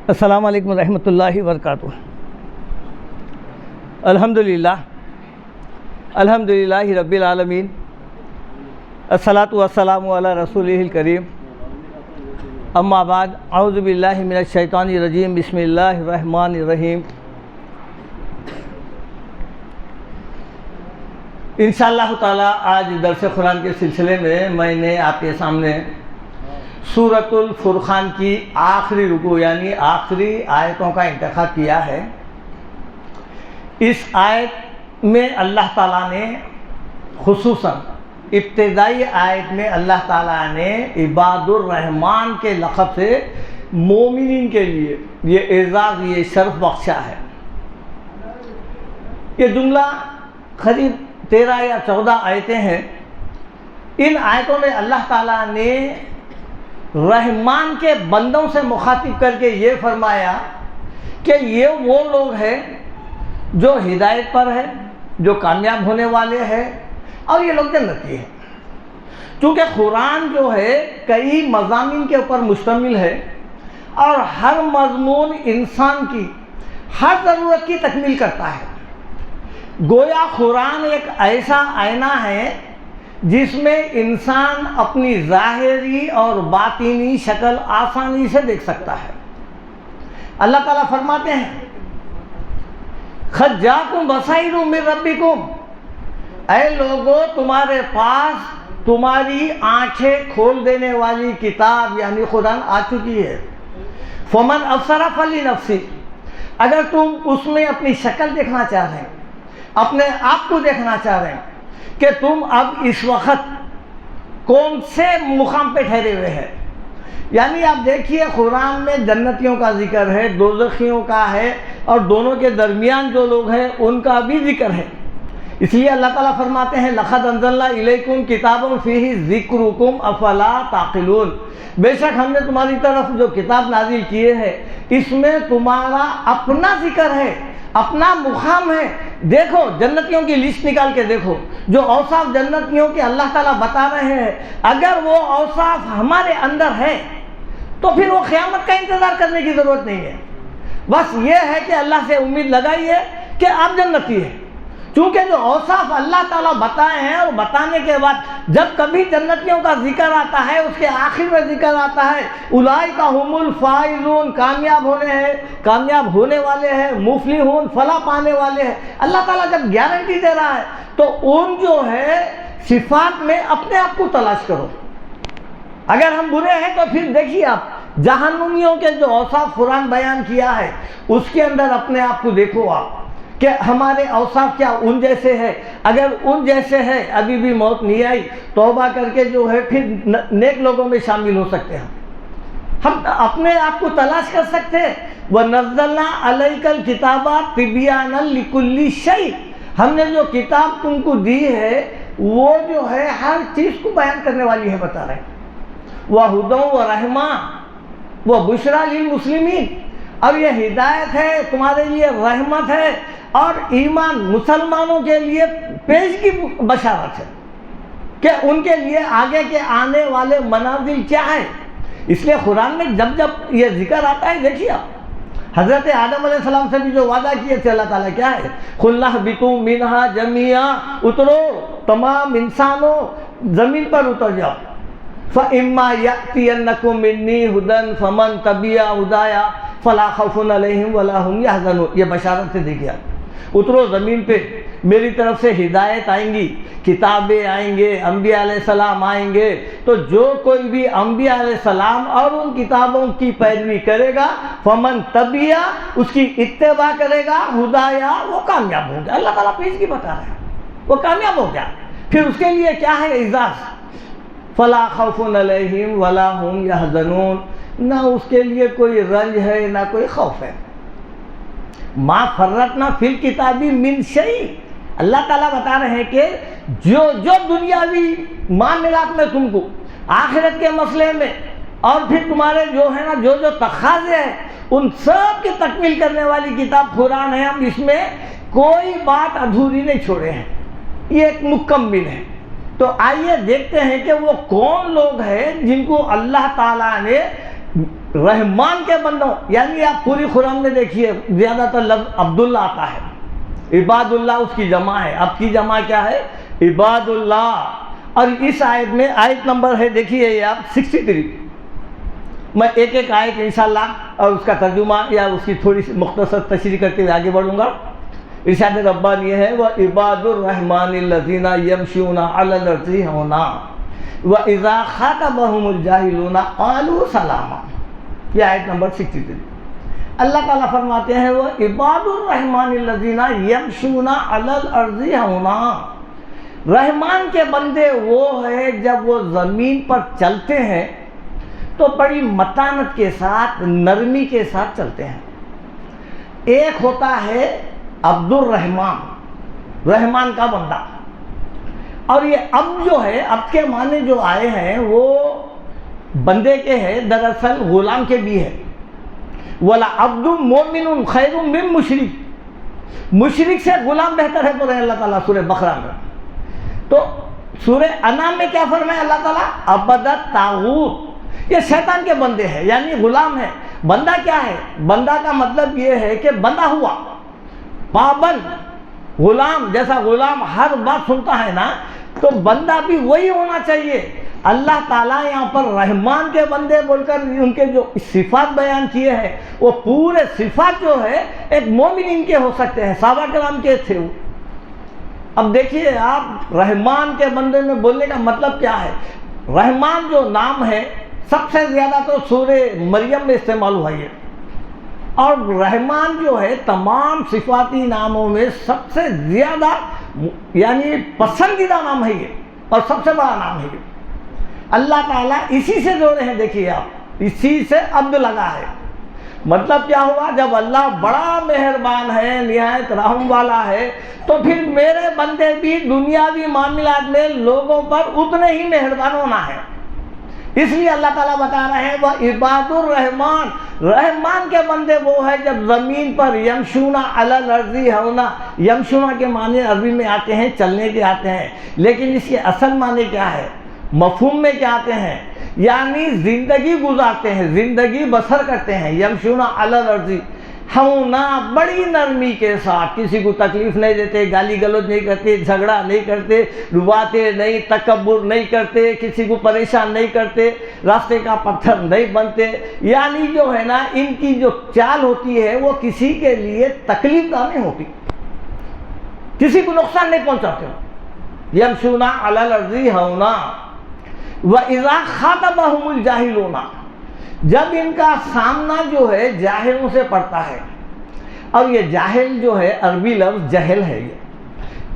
السلام علیکم ورحمۃ اللہ وبرکاتہ۔ الحمدللہ رب العالمین، الصلاۃ والسلام علی رسولہ الکریم، اما بعد، اعوذ باللہ من الشیطان الرجیم، بسم اللہ الرحمن الرحیم۔ انشاءاللہ تعالی آج درس قرآن کے سلسلے میں نے آپ کے سامنے سورۃ الفرقان کی آخری رکوع یعنی آخری آیتوں کا انتخاب کیا ہے۔ اس آیت میں اللہ تعالیٰ نے خصوصاً ابتدائی آیت میں اللہ تعالیٰ نے عباد الرحمن کے لقب سے مومنین کے لیے یہ اعزاز، یہ شرف بخشا ہے۔ یہ جملہ قریب 13 یا 14 آیتیں ہیں۔ ان آیتوں میں اللہ تعالیٰ نے رحمان کے بندوں سے مخاطب کر کے یہ فرمایا کہ یہ وہ لوگ ہیں جو ہدایت پر ہے، جو کامیاب ہونے والے ہیں، اور یہ لوگ جنتی ہیں۔ چونکہ قرآن جو ہے کئی مضامین کے اوپر مشتمل ہے اور ہر مضمون انسان کی ہر ضرورت کی تکمیل کرتا ہے۔ گویا قرآن ایک ایسا آئینہ ہے جس میں انسان اپنی ظاہری اور باطنی شکل آسانی سے دیکھ سکتا ہے۔ اللہ تعالیٰ فرماتے ہیں، قَدْ جَاءَكُمْ بَصَائِرُ مِن رَبِّكُمْ، اے لوگو تمہارے پاس تمہاری آنکھیں کھول دینے والی کتاب یعنی قرآن آ چکی ہے۔ فَمَنْ أَبْصَرَ فَلِنَفْسِهِ، اگر تم اس میں اپنی شکل دیکھنا چاہ رہے ہیں، اپنے آپ کو دیکھنا چاہ رہے ہیں کہ تم اب اس وقت کون سے مقام پہ ٹھہرے ہوئے ہیں، یعنی آپ دیکھیے قرآن میں جنتیوں کا ذکر ہے، دوزخیوں کا ہے، اور دونوں کے درمیان جو لوگ ہیں ان کا بھی ذکر ہے۔ اس لیے اللہ تعالیٰ فرماتے ہیں، لَقَدْ أَنزَلْنَا إِلَيْكُمْ كِتَابًا فِيهِ ذِكْرُكُمْ أَفَلَا تَعْقِلُونَ، بے شک ہم نے تمہاری طرف جو کتاب نازل کیے ہے اس میں تمہارا اپنا ذکر ہے، اپنا مقام ہے۔ دیکھو جنتیوں کی لسٹ نکال کے دیکھو، جو اوصاف جنتیوں کے اللہ تعالیٰ بتا رہے ہیں، اگر وہ اوصاف ہمارے اندر ہے تو پھر وہ قیامت کا انتظار کرنے کی ضرورت نہیں ہے۔ بس یہ ہے کہ اللہ سے امید لگائیے کہ آپ جنتی ہیں، چونکہ جو اوصاف اللہ تعالیٰ بتائے ہیں، اور بتانے کے بعد جب کبھی جنتیوں کا ذکر آتا ہے اس کے آخر میں ذکر آتا ہے اولئک هم الفائزون، کامیاب ہونے والے ہیں، مفلحون، فلاح پانے والے ہیں۔ اللہ تعالیٰ جب گارنٹی دے رہا ہے تو ان جو ہے صفات میں اپنے آپ کو تلاش کرو۔ اگر ہم برے ہیں تو پھر دیکھیے آپ جہنمیوں کے جو اوصاف قرآن بیان کیا ہے اس کے اندر اپنے آپ کو دیکھو آپ کہ ہمارے اوصاف کیا ان جیسے ہے۔ اگر ان جیسے ہے ابھی بھی موت نہیں آئی، توبہ کر کے جو ہے پھر نیک لوگوں میں شامل ہو سکتے ہیں، ہم اپنے آپ کو تلاش کر سکتے ہیں۔ وَنَزَّلْنَا عَلَيْكَ الْكِتَابَ تِبْيَانًا لِكُلِّ شَيْءٍ، ہم نے جو کتاب تم کو دی ہے وہ جو ہے ہر چیز کو بیان کرنے والی ہے، بتا رہے ہیں۔ وَهُدًى وَرَحْمَةً وَبُشْرَىٰ لِلْمُسْلِمِينَ، اب یہ ہدایت ہے تمہارے لیے، رحمت ہے، اور ایمان مسلمانوں کے لیے پیش کی بشارت ہے کہ ان کے لیے آگے کے آنے والے منازل کیا ہیں۔ اس لیے قرآن میں جب جب یہ ذکر آتا ہے، دیکھیے آپ حضرت آدم علیہ السلام سے بھی جو وعدہ کیے تھے اللہ تعالیٰ کیا ہے، قُلْنَا اهْبِطُوا مِنْهَا جَمِيعًا، اترو تمام انسانوں زمین پر اتر جاؤ۔ فَإِمَّا يَأْتِيَنَّكُم مِّنِّي هُدًى فَمَن تَبِعَ هُدَايَ فَلَا خَوْفٌ عَلَيْهِمْ وَلَا هُمْ يَحْزَنُونَ، یہ بشارت سے دیکھیے آپ، اترو زمین پہ، میری طرف سے ہدایت آئیں گی، کتابیں آئیں گے، انبیاء علیہ السلام آئیں گے، تو جو کوئی بھی انبیاء علیہ السلام اور ان کتابوں کی پیروی کرے گا، فمن تبعہ، اس کی اتباع کرے گا، ہدایا، وہ کامیاب ہو گیا۔ اللہ تعالیٰ پیش کی بتا رہے ہیں، وہ کامیاب ہو گیا۔ پھر اس کے لیے کیا ہے اعزاز، فلا خوف علیہم ولا هم یحزنون، نہ اس کے لیے کوئی رنج ہے نہ کوئی خوف ہے۔ ما فرطنا فی الکتاب من شیء، اللہ تعالیٰ بتا رہے ہیں کہ جو دنیاوی معاملات میں تم کو، آخرت کے مسئلے میں، اور پھر تمہارے جو ہے نا جو تقاضے ہیں ان سب کی تکمیل کرنے والی کتاب قرآن ہے، ہم اس میں کوئی بات ادھوری نہیں چھوڑے ہیں، یہ ایک مکمل ہے۔ تو آئیے دیکھتے ہیں کہ وہ کون لوگ ہیں جن کو اللہ تعالیٰ نے رحمان کے بندوں، یعنی آپ پوری قرآن میں دیکھیے زیادہ تر لفظ عبداللہ آتا ہے، عباد اللہ اس کی جمع ہے، اب کی جمع کیا ہے؟ عباد اللہ۔ اور اس آیت میں آیت نمبر ہے دیکھیے یہ آپ 63، میں ایک ایک آیت انشاءاللہ اور اس کا ترجمہ یا اس کی تھوڑی سی مختصر تشریح کرتے ہوئے آگے بڑھوں گا۔ ارشاد ربانی یہ ہے وَعِبَادُ الرَّحْمَنِ الَّذِينَ يَمْشُونَ عَلَى الْأَرْضِ هَوْنًا وَإِذَا خَاطَبَهُمُ الْجَاهِلُونَ قَالُوا سَلَامًا۔ یہ آیت نمبر 63۔ اللہ تعالیٰ فرماتے ہیں وَعِبَادُ الرَّحْمَنِ الَّذِينَ يَمْشُونَ عَلَى الْأَرْضِ هَوْنًا، رحمان کے بندے وہ ہیں جب وہ زمین پر چلتے ہیں تو بڑی متانت کے ساتھ، نرمی کے ساتھ چلتے ہیں۔ ایک ہوتا ہے عبد الرحمان، رحمان کا بندہ، اور یہ اب جو ہے، اب کے معنی جو آئے ہیں وہ بندے کے ہیں، دراصل غلام کے بھی ہے۔ وَلَعَبْدٌ مُؤْمِنٌ خَيْرٌ مِّن مُشْرِك، مشرک سے غلام بہتر ہے بولے اللہ تعالیٰ سورہ بقرہ میں۔ تو سورہ انعام میں کیا فرمایا اللہ تعالیٰ؟ عبد الطاغوت، یہ شیطان کے بندے ہیں، یعنی غلام ہے۔ بندہ کیا ہے؟ بندہ کا مطلب یہ ہے کہ بندہ ہوا، پابند، غلام، جیسا غلام ہر بات سنتا ہے نا، تو بندہ بھی وہی ہونا چاہیے۔ اللہ تعالیٰ یہاں پر رحمان کے بندے بول کر ان کے جو صفات بیان کیے ہیں، وہ پورے صفات جو ہے ایک مومن ان کے ہو سکتے ہیں، صحابہ کرام کے تھے وہ۔ اب دیکھیے آپ، رحمان کے بندے میں بولنے کا مطلب کیا ہے؟ رحمان جو نام ہے سب سے زیادہ تو سورہ مریم میں استعمال ہوا ہے، اور رحمان جو ہے تمام صفاتی ناموں میں سب سے زیادہ یعنی پسندیدہ نام ہے یہ، اور سب سے بڑا نام ہے یہ۔ اللہ تعالیٰ اسی سے جوڑے ہیں، دیکھیے آپ، اسی سے عبد لگا ہے۔ مطلب کیا ہوا؟ جب اللہ بڑا مہربان ہے، نہایت رحم والا ہے، تو پھر میرے بندے بھی دنیاوی معاملات میں لوگوں پر اتنے ہی مہربان ہونا ہے۔ اس لیے اللہ تعالیٰ بتا رہے ہیں وَعِبَادُ الرَّحْمَنِ، رحمان کے بندے وہ ہیں جب زمین پر یمشون علی الارض ہونا، یمشون کے معنی عربی میں آتے ہیں چلنے کے آتے ہیں، لیکن اس کے اصل معنی کیا ہے، مفہوم میں کیا آتے ہیں؟ یعنی زندگی گزارتے ہیں، زندگی بسر کرتے ہیں۔ یمشون علی الارض ہونا، بڑی نرمی کے ساتھ، کسی کو تکلیف نہیں دیتے، گالی گلوچ نہیں کرتے، جھگڑا نہیں کرتے، ڈباتے نہیں، تکبر نہیں کرتے، کسی کو پریشان نہیں کرتے، راستے کا پتھر نہیں بنتے، یعنی جو ہے نا ان کی جو چال ہوتی ہے وہ کسی کے لیے تکلیف دہ نہیں ہوتی، کسی کو نقصان نہیں پہنچاتے۔ یمشون علی الارض ہونا وَإِذَا خَاطَبَهُمُ الْجَاهِلُونَ، جب ان کا سامنا جو ہے جاہلوں سے پڑتا ہے، اور یہ جاہل جو ہے عربی لفظ جہل ہے،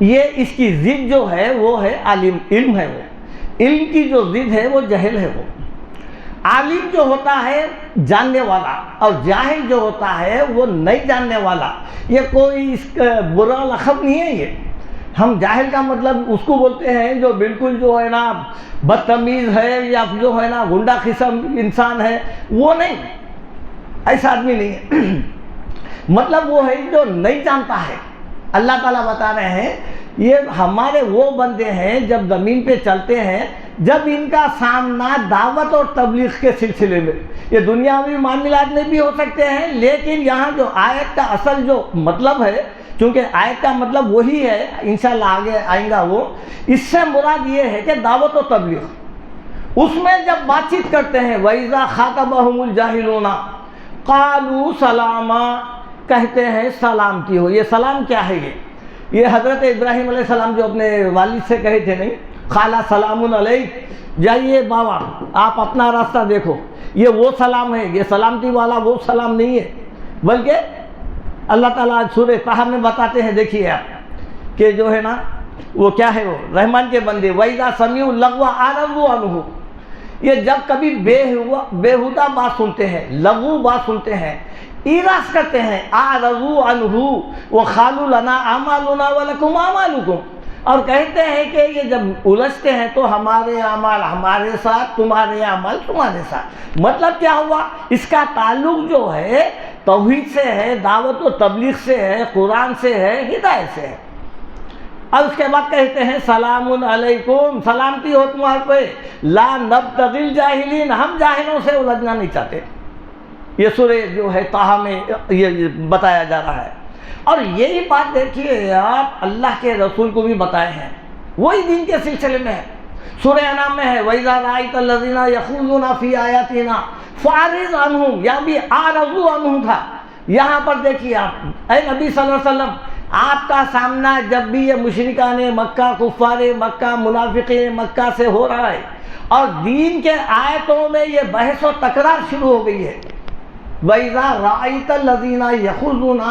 یہ اس کی ضد جو ہے وہ ہے عالم، علم ہے، وہ علم کی جو ضد ہے وہ جہل ہے۔ وہ عالم جو ہوتا ہے جاننے والا، اور جاہل جو ہوتا ہے وہ نہیں جاننے والا۔ یہ کوئی اس کا برا لقب نہیں ہے، یہ ہم جاہل کا مطلب اس کو بولتے ہیں جو بالکل جو ہے نا بدتمیز ہے، یا جو ہے نا گنڈا قسم انسان ہے، وہ نہیں، ایسا آدمی نہیں ہے۔ مطلب وہ ہے جو نہیں جانتا ہے۔ اللہ تعالیٰ بتا رہے ہیں یہ ہمارے وہ بندے ہیں جب زمین پہ چلتے ہیں، جب ان کا سامنا دعوت اور تبلیغ کے سلسلے میں، یہ دنیاوی معاملات میں بھی ہو سکتے ہیں، لیکن یہاں جو آیت کا اصل جو مطلب ہے، چونکہ آیت کا مطلب وہی ہے، انشاءاللہ آگے آئیں گا وہ، اس سے مراد یہ ہے کہ دعوت و تبلیغ، اس میں جب بات چیت کرتے ہیں وَإِذَا خَاطَبَهُمُ الْجَاهِلُونَ قَالُوا سَلَامًا، کہتے ہیں سلامتی ہو۔ یہ سلام کیا ہے؟ یہ حضرت ابراہیم علیہ السلام جو اپنے والد سے کہے تھے، نہیں قَالَ سَلَامٌ عَلَيْكَ، جائیے بابا آپ اپنا راستہ دیکھو، یہ وہ سلام ہے، یہ سلامتی والا وہ سلام نہیں ہے، بلکہ اللہ تعالیٰ سورہ طٰہٰ میں بتاتے ہیں، دیکھیے آپ کہ جو ہے نا وہ کیا ہے، وہ رحمان کے بندے وَإِذَا سَمِعُوا اللَّغْوَ أَعْرَضُوا عَنْهُ، یہ جب کبھی بےہودہ بات سنتے ہیں، لغو بات سنتے ہیں، ایراض کرتے ہیں، أَعْرَضُوا عَنْهُ وَقَالُوا لَنَا أَعْمَالُنَا وَلَكُمْ أَعْمَالُكُمْ، اور کہتے ہیں کہ یہ جب الجھتے ہیں تو ہمارے اعمال ہمارے ساتھ، تمہارے اعمال تمہارے ساتھ۔ مطلب کیا ہوا؟ اس کا تعلق جو ہے توحید سے ہے، دعوت و تبلیغ سے ہے، قرآن سے ہے، ہدایت سے ہے۔ اور اس کے بعد کہتے ہیں سلام علیکم، سلامتی ہو تمہارے پہ، لا نبتغی الجاہلین، ہم جاہلوں سے الجھنا نہیں چاہتے۔ یہ سورہ جو ہے طٰہٰ میں یہ بتایا جا رہا ہے۔ اور یہی بات دیکھیے آپ اللہ کے رسول کو بھی بتائے ہیں، وہی دین کے سلسلے میں ہے۔ سورہ انعام میں ہے وَإِذَا رَأَيْتَ الَّذِينَ يَخُوضُونَ فِي آيَاتِنَا فَأَعْرِضْ عَنْهُمْ، یا بھی أَعْرِضُوا عَنْهُمْ تھا۔ یہاں پر دیکھیے آپ، اے نبی صلی اللہ علیہ وسلم، آپ کا سامنا جب بھی یہ مشرکان مکہ، کفار مکہ، منافقین مکہ سے ہو رہا ہے اور دین کے آیتوں میں یہ بحث و تکرار شروع ہو گئی ہے، وَإِذَا رَأَيْتَ الَّذِينَ يَخُوضُونَ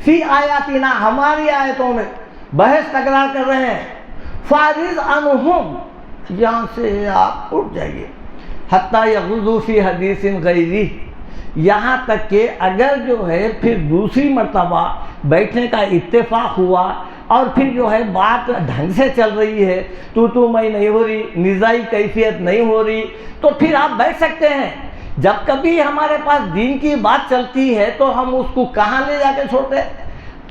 فِي آیاتنا، ہماری آیتوں میں بحث تکرار کر رہے ہیں، فَأَعْرِضْ عَنْهُمْ، یہاں سے آپ اٹھ جائیے، حَتَّى يَخُوضُوا فِي حَدِيثٍ غَيْرِهِ، یہاں تک کہ اگر جو ہے پھر دوسری مرتبہ بیٹھنے کا اتفاق ہوا اور پھر جو ہے بات ڈھنگ سے چل رہی ہے، تو میں نہیں ہو رہی، نزاعی کیفیت نہیں ہو رہی، تو پھر آپ بیٹھ سکتے ہیں۔ جب کبھی ہمارے پاس دین کی بات چلتی ہے تو ہم اس کو کہاں لے جا کے چھوڑتے؟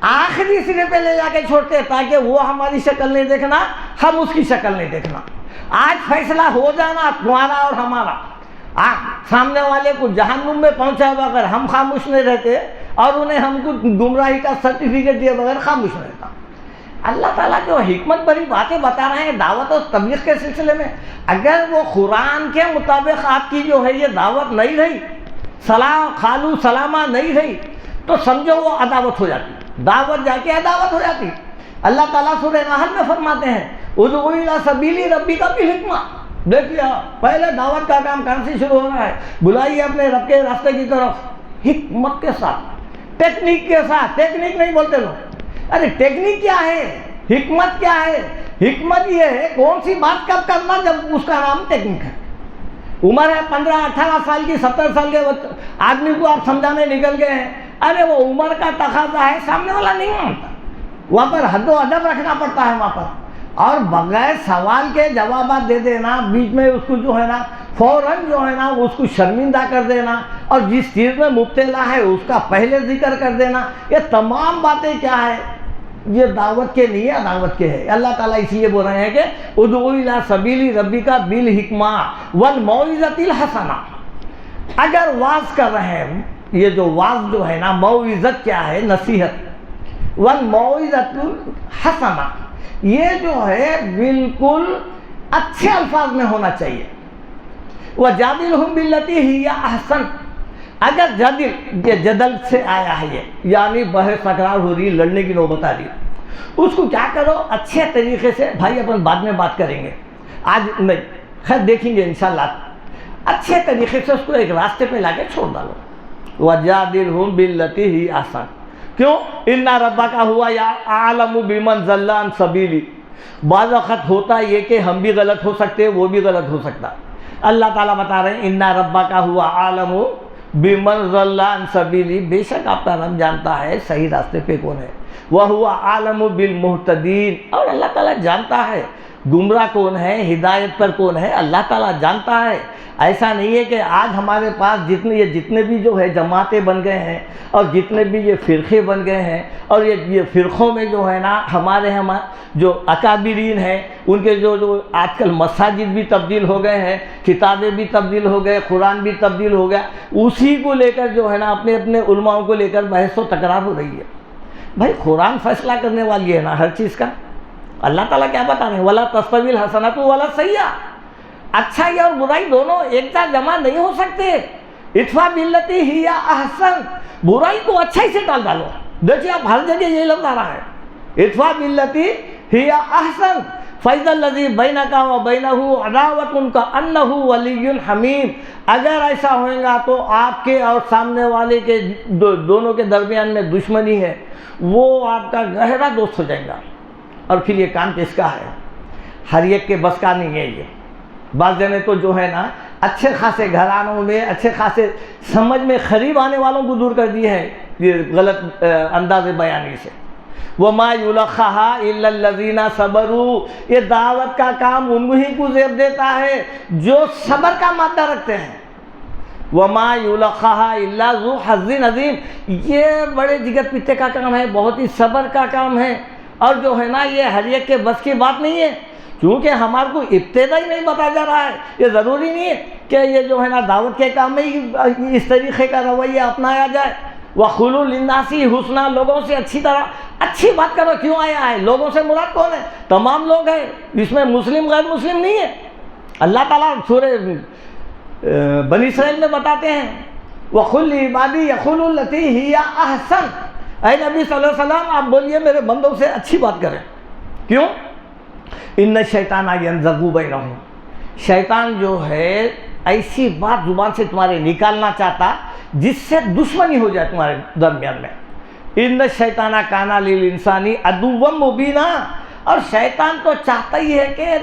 آخری سرے پہ لے جا کے چھوڑتے، تاکہ وہ ہماری شکل نہیں دیکھنا، ہم اس کی شکل نہیں دیکھنا۔ آج فیصلہ ہو جانا تمہارا اور ہمارا، سامنے والے کو جہنم میں پہنچائے بغیر ہم خاموش نہیں رہتے، اور انہیں ہم کو گمراہی کا سرٹیفکیٹ دیے بغیر خاموش نہیں رہتا۔ اللہ تعالیٰ جو حکمت بری باتیں بتا رہے ہیں دعوت اور تبلیغ کے سلسلے میں، اگر وہ قرآن کے مطابق آپ کی جو ہے یہ دعوت نہیں رہی، سلام خالو سلامہ نہیں رہی، تو سمجھو وہ عداوت ہو جاتی، دعوت جا کے عداوت ہو جاتی۔ اللہ تعالیٰ سورہ نحل میں فرماتے ہیں ادعو الی سبیل ربک بالحکمہ، دیکھیے پہلے دعوت کا کام کہاں سے شروع ہو رہا ہے؟ بلائیے اپنے رب کے راستے کی طرف حکمت کے ساتھ، ٹیکنیک کے ساتھ۔ ٹیکنیک نہیں بولتے لوگ، ارے ٹیکنیک کیا ہے، حکمت کیا ہے؟ حکمت یہ ہے کون سی بات کب کرنا جب اس کا نام ٹیکنیک ہے۔ عمر ہے 15 18 سال کی، 70 سال کے آدمی کو آپ سمجھانے نکل گئے ہیں، ارے وہ عمر کا تقاضا ہے، سامنے والا نہیں مانتا، وہاں پر حد و ادب رکھنا پڑتا ہے وہاں پر، اور بغیر سوال کے جوابات دے دینا، بیچ میں اس کو جو ہے نا فوراً جو ہے نا اس کو شرمندہ کر دینا، اور جس چیز میں مبتلا ہے اس کا پہلے ذکر کر دینا، یہ تمام باتیں کیا ہے؟ یہ دعوت کے لیے عداوت کے ہے۔ اللہ تعالیٰ اس لیے بول رہے ہیں کہ ادعو الی سبیل ربک بالحکمہ والموعظۃ الحسنہ، اگر واعظ کر رہے ہیں، یہ جو واعظ جو ہے نا، موعظت کیا ہے؟ نصیحت، والموعظۃ الحسنہ، یہ جو ہے بالکل اچھے الفاظ میں ہونا چاہیے۔ وَجَادِلْهُمْ بِالَّتِي هِيَ أَحْسَنُ، اگر جدل سے آیا ہے یہ، یعنی بحث تکرار ہو رہی، لڑنے کی نوبت آ رہی، اس کو کیا کرو؟ اچھے طریقے سے، بھائی اپن بعد میں بات کریں گے، آج نہیں، خیر دیکھیں گے انشاءاللہ، اچھے طریقے سے اس کو ایک راستے پہ لا کے چھوڑ ڈالو۔ وَجَادِلْهُمْ بِالَّتِي هِيَ أَحْسَنُ، کیوں؟ إِنَّ رَبَّكَ هُوَ أَعْلَمُ بِمَنْ ضَلَّ عَنْ سَبِيلِهِ، بعض وقت ہوتا یہ کہ ہم بھی غلط ہو سکتے، وہ بھی غلط ہو سکتا۔ اللہ تعالیٰ بتا رہے ہیں إِنَّ رَبَّكَ هُوَ أَعْلَمُ بِمَنْ ضَلَّ عَنْ سَبِيلِهِ، بے شک آپ کا رب جانتا ہے صحیح راستے پہ کون ہے، وَهُوَ أَعْلَمُ بِالْمُهْتَدِينَ، اور اللہ تعالیٰ جانتا ہے گمراہ کون ہے، ہدایت پر کون ہے، اللہ تعالیٰ جانتا ہے۔ ایسا نہیں ہے کہ آج ہمارے پاس جتنے بھی جو ہے جماعتیں بن گئے ہیں، اور جتنے بھی یہ فرقے بن گئے ہیں، اور یہ فرقوں میں جو ہے نا ہمارے جو اکابرین ہیں، ان کے جو آج کل مساجد بھی تبدیل ہو گئے ہیں، کتابیں بھی تبدیل ہو گئے، قرآن بھی تبدیل ہو گیا، اسی کو لے کر جو ہے نا اپنے علماء کو لے کر بحث و تکرار ہو رہی ہے۔ بھائی قرآن فیصلہ کرنے والی ہے نا ہر چیز کا۔ اللہ تعالیٰ کیا بتا رہے ہیں؟ وَلَا تَسْتَوِي الْحَسَنَةُ وَلَا السَّيِّئَةُ، اچھائی اور برائی دونوں ایک ساتھ جمع نہیں ہو سکتے۔ ادفع باللتی ہی احسن، برائی کو اچھائی سے ٹال ڈالو۔ دیکھیے آپ ہر جگہ یہ لفظ آ رہا ہے، ادفع باللتی ہی احسن فَإِذَا الَّذِي بَيْنَكَ وَبَيْنَهُ عَدَاوَةٌ كَأَنَّهُ وَلِيٌّ حَمِيمٌ، اگر ایسا ہوگا تو آپ کے اور سامنے والے کے دونوں کے درمیان میں دشمنی ہے، وہ آپ کا گہرا دوست ہو جائے گا۔ اور پھر یہ کام کس کا ہے؟ ہر ایک کے بس کا نہیں ہے یہ۔ بعض جنے تو جو ہے نا اچھے خاصے گھرانوں میں، اچھے خاصے سمجھ میں قریب آنے والوں کو دور کر دیے ہیں یہ غلط انداز بیانی سے۔ وَمَا يُلَقَّاهَا إِلَّا الَّذِينَ صَبَرُوا، یہ دعوت کا کام انہی کو زیب دیتا ہے جو صبر کا مادہ رکھتے ہیں۔ وَمَا يُلَقَّاهَا إِلَّا ذُو حَظٍّ عَظِيمٍ، یہ بڑے جگر پیتے کا کام ہے، بہت ہی صبر کا کام ہے، اور جو ہے نا یہ ہر ایک کے بس کی بات نہیں ہے، چونکہ ہمارے کو ابتدا ہی نہیں بتایا جا رہا ہے، یہ ضروری نہیں ہے کہ یہ جو ہے نا دعوت کے کام میں ہی اس طریقے کا رویہ اپنایا جائے۔ وَقُولُوا لِلنَّاسِ حُسْنًا، لوگوں سے اچھی طرح اچھی بات کرو۔ کیوں آیا ہے؟ لوگوں سے مراد کون ہے؟ تمام لوگ ہیں، اس میں مسلم غیر مسلم نہیں ہے۔ اللہ تعالیٰ سورہ بنی اسرائیل میں بتاتے ہیں وَقُلْ لِعِبَادِي يَقُولُوا الَّتِي هِيَ أَحْسَنُ، اے نبی صلی اللہ علیہ وسلم آپ بولیے میرے بندوں سے اچھی بات کریں۔ کیوں؟ ان الشیطان ینزغ بینہم، شیطان جو ہے ایسی بات زبان سے تمہارے نکالنا چاہتا جس سے دشمنی ہو جائے تمہارے درمیان میں۔ ان الشیطان کان للانسان عدوا مبینا، اور شیطان تو چاہتا ہی ہے کہ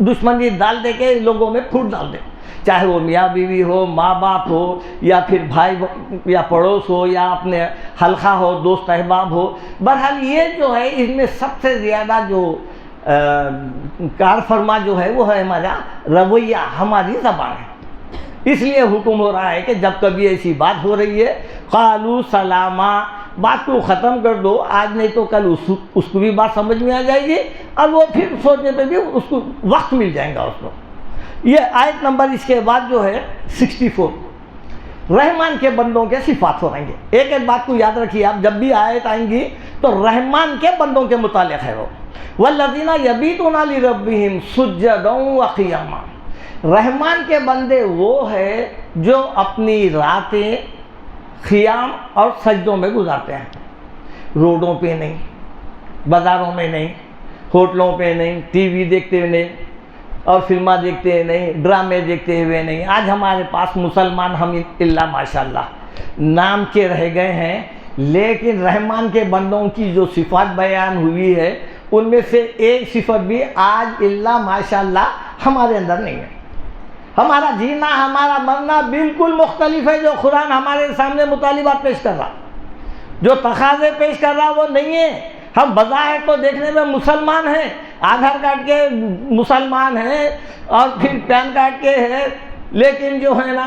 دشمنی ڈال دے کے لوگوں میں پھوٹ ڈال دے، چاہے وہ میاں بیوی ہو، ماں باپ ہو، یا پھر بھائی یا پڑوس ہو، یا اپنے حلقہ ہو، دوست احباب ہو۔ بہرحال یہ جو ہے اس میں سب سے زیادہ جو کار فرما جو ہے وہ ہے ہمارا رویہ، ہماری زبان ہے۔ اس لیے حکم ہو رہا ہے کہ جب کبھی ایسی بات ہو رہی ہے قالوا سلاما، بات کو ختم کر دو، آج نہیں تو کل اس کو بھی بات سمجھ میں آ جائے گی، اور وہ پھر سوچنے پہ بھی اس کو وقت مل جائے گا اس کو۔ یہ آیت نمبر اس کے بعد جو ہے 64 رحمان کے بندوں کے صفات ہو رہیں گے۔ ایک ایک بات کو یاد رکھیے آپ، جب بھی آیت آئیں گی تو رحمان کے بندوں کے متعلق ہے وہ۔ والذین یبیتون لربہم سجدا وقیاما، رحمان کے بندے وہ ہے جو اپنی راتیں قیام اور سجدوں میں گزارتے ہیں، روڈوں پہ نہیں، بازاروں میں نہیں، ہوٹلوں پہ نہیں، ٹی وی دیکھتے ہوئے نہیں، اور فلمیں دیکھتے ہوئے نہیں، ڈرامے دیکھتے ہوئے نہیں۔ آج ہمارے پاس مسلمان ہم اللہ ماشاءاللہ نام کے رہ گئے ہیں، لیکن رحمان کے بندوں کی جو صفات بیان ہوئی ہے ان میں سے ایک صفت بھی آج اللہ ماشاءاللہ ہمارے اندر نہیں ہے۔ ہمارا جینا، ہمارا مرنا بالکل مختلف ہے۔ جو قرآن ہمارے سامنے مطالبات پیش کر رہا، جو تقاضے پیش کر رہا وہ نہیں ہے۔ ہم بظاہر تو دیکھنے میں مسلمان ہیں، آدھار کارڈ کے مسلمان ہیں اور پھر پین کارڈ کے ہیں، لیکن جو ہے نا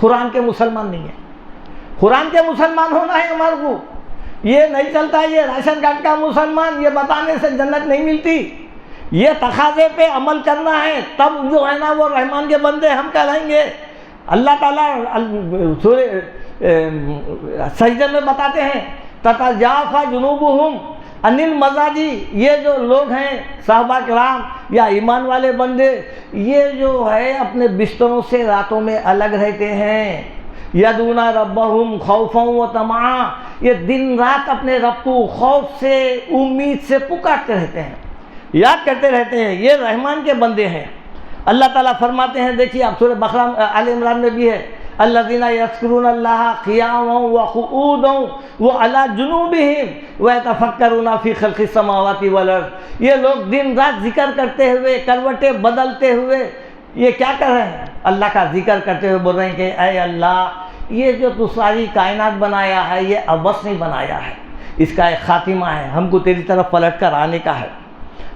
قرآن کے مسلمان نہیں ہیں۔ قرآن کے مسلمان ہونا ہے ہمارے کو، یہ نہیں چلتا یہ راشن کارڈ کا مسلمان، یہ بتانے سے جنت نہیں ملتی۔ یہ تقاضے پہ عمل کرنا ہے، تب جو ہے نا وہ رحمان کے بندے ہم کہلائیں گے۔ اللہ تعالیٰ سورہ سجدہ میں بتاتے ہیں تتجافی جنوبہم عن المضاجع، یہ جو لوگ ہیں صحابہ کرام یا ایمان والے بندے، یہ جو ہے اپنے بستروں سے راتوں میں الگ رہتے ہیں۔ یدعون ربہم خوفا وطمعا، یہ دن رات اپنے رب کو خوف سے، امید سے پکارتے رہتے ہیں، یاد کرتے رہتے ہیں۔ یہ رحمان کے بندے ہیں۔ اللہ تعالیٰ فرماتے ہیں، دیکھیے آپ سورہ بقرہ آل عمران میں بھی ہے الذین یذکرون اللہ قیاما وقعودا وعلی جنوبہم ویتفکرون فی خلق السماوات والارض، یہ لوگ دن رات ذکر کرتے ہوئے، کروٹیں بدلتے ہوئے، یہ کیا کر رہے ہیں؟ اللہ کا ذکر کرتے ہوئے بول رہے ہیں کہ اے اللہ، یہ جو تو ساری کائنات بنایا ہے یہ عبث نہیں بنایا ہے، اس کا ایک خاتمہ ہے، ہم کو تیری طرف پلٹ کر آنے کا ہے۔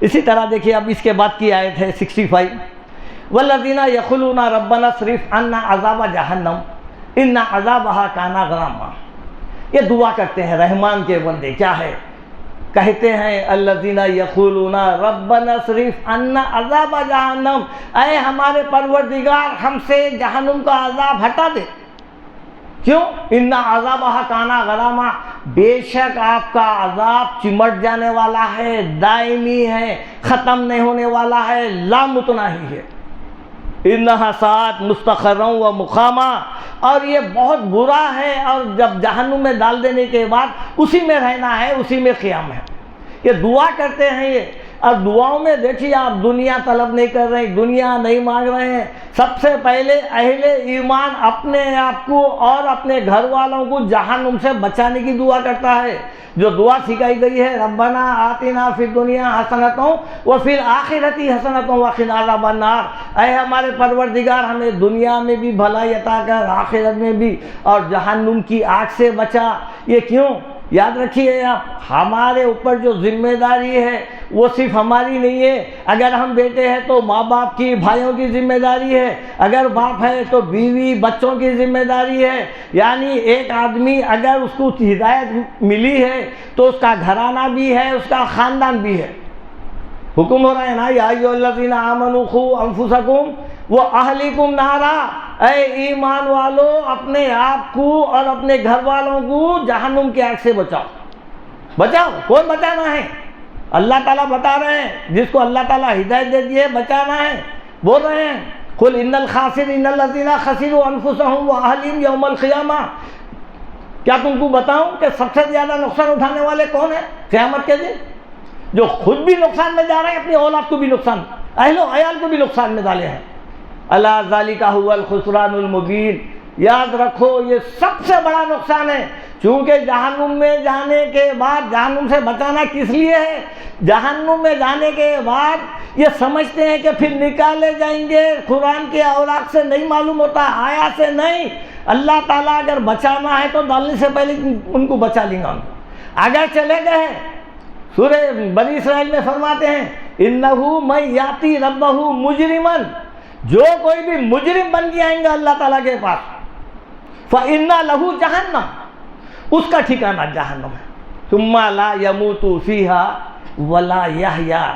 اسی طرح دیکھیے اب اس کے بعد کی آیت ہے 65 والذین یقولون ربنا اصرف عنا عذاب جہنم ان عذابها کان غراما، یہ دعا کرتے ہیں رحمان کے بندے، کیا ہے؟ کہتے ہیں الذین یقولون ربنا اصرف عنا عذاب جہنم، اے ہمارے پروردگار ہم سے جہنم کا عذاب ہٹا دے۔ کیوں؟ ان عذابها کان غراما، بے شک آپ کا عذاب چمٹ جانے والا ہے، دائمی ہے، ختم نہیں ہونے والا ہے، لامتناہی ہے۔ انہا ساعت مستقرا و مقاما، اور یہ بہت برا ہے، اور جب جہنم میں ڈال دینے کے بعد اسی میں رہنا ہے، اسی میں قیام ہے۔ یہ دعا کرتے ہیں یہ، اور دعاؤں میں دیکھیے آپ دنیا طلب نہیں کر رہے ہیں، دنیا نہیں مانگ رہے ہیں۔ سب سے پہلے اہل ایمان اپنے آپ کو اور اپنے گھر والوں کو جہنم سے بچانے کی دعا کرتا ہے۔ جو دعا سکھائی گئی ہے ربنا آتنا فی الدنیا حسنۃ وفی الآخرۃ حسنۃ وقنا عذاب النار، اے ہمارے پروردگار ہمیں دنیا میں بھی بھلائی عطا کر، آخرت میں بھی، اور جہنم کی آگ سے بچا۔ یہ کیوں؟ یاد رکھیے آپ، ہمارے اوپر جو ذمہ داری ہے وہ صرف ہماری نہیں ہے۔ اگر ہم بیٹے ہیں تو ماں باپ کی، بھائیوں کی ذمہ داری ہے، اگر باپ ہے تو بیوی بچوں کی ذمہ داری ہے۔ یعنی ایک آدمی اگر اس کو ہدایت ملی ہے تو اس کا گھرانہ بھی ہے، اس کا خاندان بھی ہے۔ حکم ہو رہا ہے نا، یا ایھا الذین آمنوا قوا انفسکم واہلیکم نارا، اے ایمان والو اپنے آپ کو اور اپنے گھر والوں کو جہنم کی آگ سے بچاؤ۔ بچاؤ، کون بچانا ہے؟ اللہ تعالیٰ بتا رہے ہیں، جس کو اللہ تعالیٰ ہدایت دے دی ہے بچانا ہے، بول رہے ہیں قل ان الخاسرین الذین خسروا انفسهم واہلیہم یوم القیامہ۔ کیا تم کو بتاؤں کہ سب سے زیادہ نقصان اٹھانے والے کون ہیں قیامت کے دن؟ جو خود بھی نقصان میں جا رہے ہیں، اپنی اولاد کو بھی نقصان، اہل و عیال کو بھی نقصان میں ڈالے ہیں۔ الا ذالک ھو الخسران المبین، یاد رکھو یہ سب سے بڑا نقصان ہے، چونکہ جہنم میں جانے کے بعد، جہنم سے بچانا کس لیے ہے؟ جہنم میں جانے کے بعد یہ سمجھتے ہیں کہ پھر نکالے جائیں گے، قرآن کے اوراق سے نہیں معلوم ہوتا، آیات سے نہیں۔ اللہ تعالیٰ اگر بچانا ہے تو ڈالنے سے پہلے ان کو بچا لیں گا۔ اگر چلے گئے، سورہ بنی اسرائیل میں فرماتے ہیں انہو من یاتی ربہ مجرمن، جو کوئی بھی مجرم بن کے آئیں گا اللہ تعالیٰ کے پاس، فإن لہ جہنم، اس کا ٹھکانہ جہنم ہے، ثم لا یموت فیہا ولا یحییٰ۔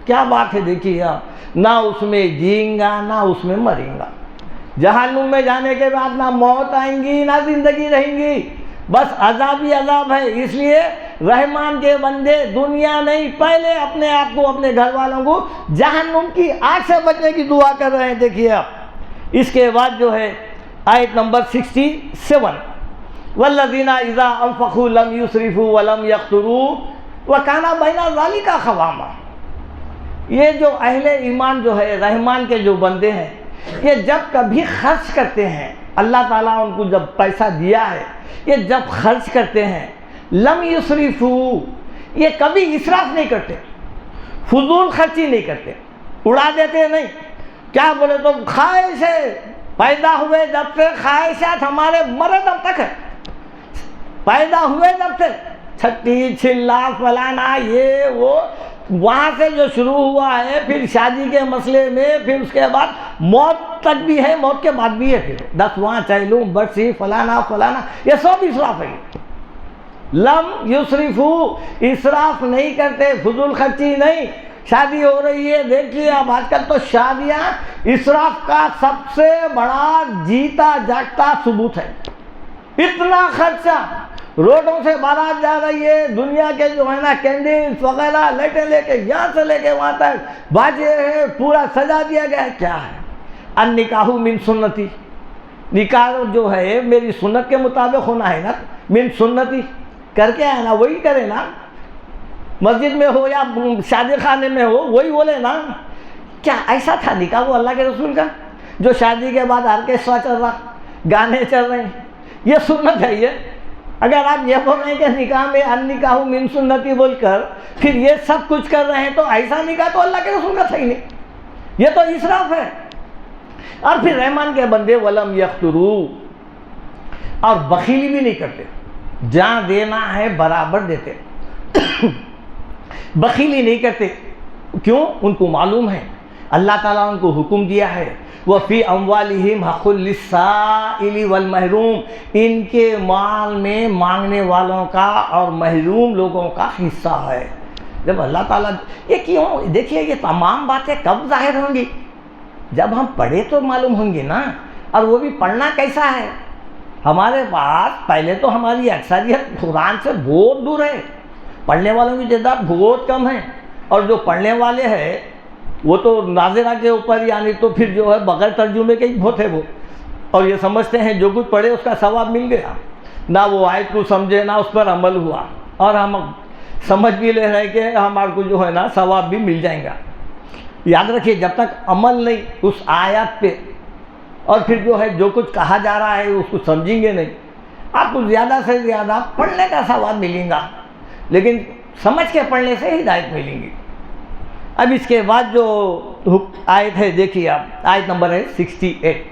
کیا بات ہے دیکھیے آپ، نہ اس میں جئیں گا نہ اس میں مریں گا۔ جہنم میں جانے کے بعد نہ موت آئیں گی نہ زندگی رہیں گی، بس عذاب ہی عذاب ہے۔ اس لیے رحمان کے بندے دنیا نہیں، پہلے اپنے آپ کو، اپنے گھر والوں کو جہنم کی آگ سے بچنے کی دعا کر رہے ہیں۔ دیکھیے آپ، اس کے بعد جو ہے آیت نمبر 67، والذین اذا انفقوا لم یسرفوا ولم یقتروا وکان بین ذلک قواما۔ یہ جو اہل ایمان جو ہے، رحمان کے جو بندے ہیں، یہ جب کبھی خرچ کرتے ہیں، اللہ تعالیٰ ان کو جب پیسہ دیا ہے، یہ جب خرچ کرتے ہیں، لم یسرفوا، یہ کبھی اسراف نہیں کرتے، فضول خرچی نہیں کرتے، اڑا دیتے نہیں۔ کیا بولے تو خواہش ہے، پیدا ہوئے جب سے خواہشات ہمارے مرے دم تک ہے، پیدا ہوئے جب سے چھٹی چھلا فلانا یہ وہ، وہاں سے جو شروع ہوا ہے، پھر شادی کے مسئلے میں، پھر اس کے بعد موت تک بھی ہے، موت کے بعد بھی ہے، پھر 10واں چہلوم برسی فلانا فلانا، یہ سب اسراف ہے۔ لم یسرفوا، اسراف نہیں کرتے، فضول خرچی نہیں۔ شادی ہو رہی ہے، دیکھیے اب آج کل تو شادیاں اسراف کا سب سے بڑا جیتا جاگتا ثبوت ہے۔ اتنا خرچہ، روڈوں سے بارات جا رہی ہے، دنیا کے جو ہے نا کینڈلز وغیرہ لائٹیں لے کے، یہاں سے لے کے وہاں تک باجے ہیں، پورا سجا دیا گیا ہے۔ کیا ہے؟ النکاح من سنتی، نکاح جو ہے میری سنت کے مطابق ہونا ہے نا، من سنتی، کر کے آئے نا وہی کرے نا، مسجد میں ہو یا شادی خانے میں ہو وہی بولے نا۔ کیا ایسا تھا نکاح وہ اللہ کے رسول کا، جو شادی کے بعد آرکیسٹرا چل رہا، گانے چل رہے ہیں؟ یہ سنت ہے۔ یہ اگر آپ یہ بول رہے ہیں کہ نکاح میں النکاح من سنتی بول کر پھر یہ سب کچھ کر رہے ہیں، تو ایسا نکاح تو اللہ کے رسول کا تھا ہی نہیں، یہ تو اسراف ہے۔ اور پھر رحمان کے بندے ولم یقتروا، اور بخیلی بھی نہیں کرتے، جہاں دینا ہے برابر دیتے، بخیلی نہیں کرتے۔ کیوں؟ ان کو معلوم ہے اللہ تعالیٰ ان کو حکم دیا ہے وَفِي أَمْوَالِهِمْ حَقٌّ لِلسَّائِلِ وَالْمَحْرُومِ، ان کے مال میں مانگنے والوں کا اور محروم لوگوں کا حصہ ہے۔ جب اللہ تعالیٰ، یہ کیوں؟ دیکھیے یہ تمام باتیں کب ظاہر ہوں گی؟ جب ہم پڑھے تو معلوم ہوں گی نا۔ اور وہ بھی پڑھنا کیسا ہے؟ ہمارے پاس پہلے تو ہماری اکثریت قرآن سے بہت دور ہے، پڑھنے والوں کی تعداد بہت کم ہے، اور جو پڑھنے والے ہیں وہ تو ناظرہ کے اوپر، یعنی تو پھر جو ہے بغیر ترجمے کے ہی بہت ہے وہ، اور یہ سمجھتے ہیں جو کچھ پڑھے اس کا ثواب مل گیا، نہ وہ آیت کو سمجھے نہ اس پر عمل ہوا، اور ہم سمجھ بھی لے رہے کہ ہمارے کو جو ہے نا ثواب بھی مل جائیں گا۔ یاد رکھیے جب تک عمل نہیں اس آیات پہ، اور پھر جو ہے جو کچھ کہا جا رہا ہے اس کو سمجھیں گے نہیں، آپ کو زیادہ سے زیادہ پڑھنے کا ثواب ملے گا، لیکن سمجھ کے پڑھنے سے ہدایت ملیں گی۔ اب اس کے بعد جو آیت ہے دیکھیے آپ، آیت نمبر ہے 68،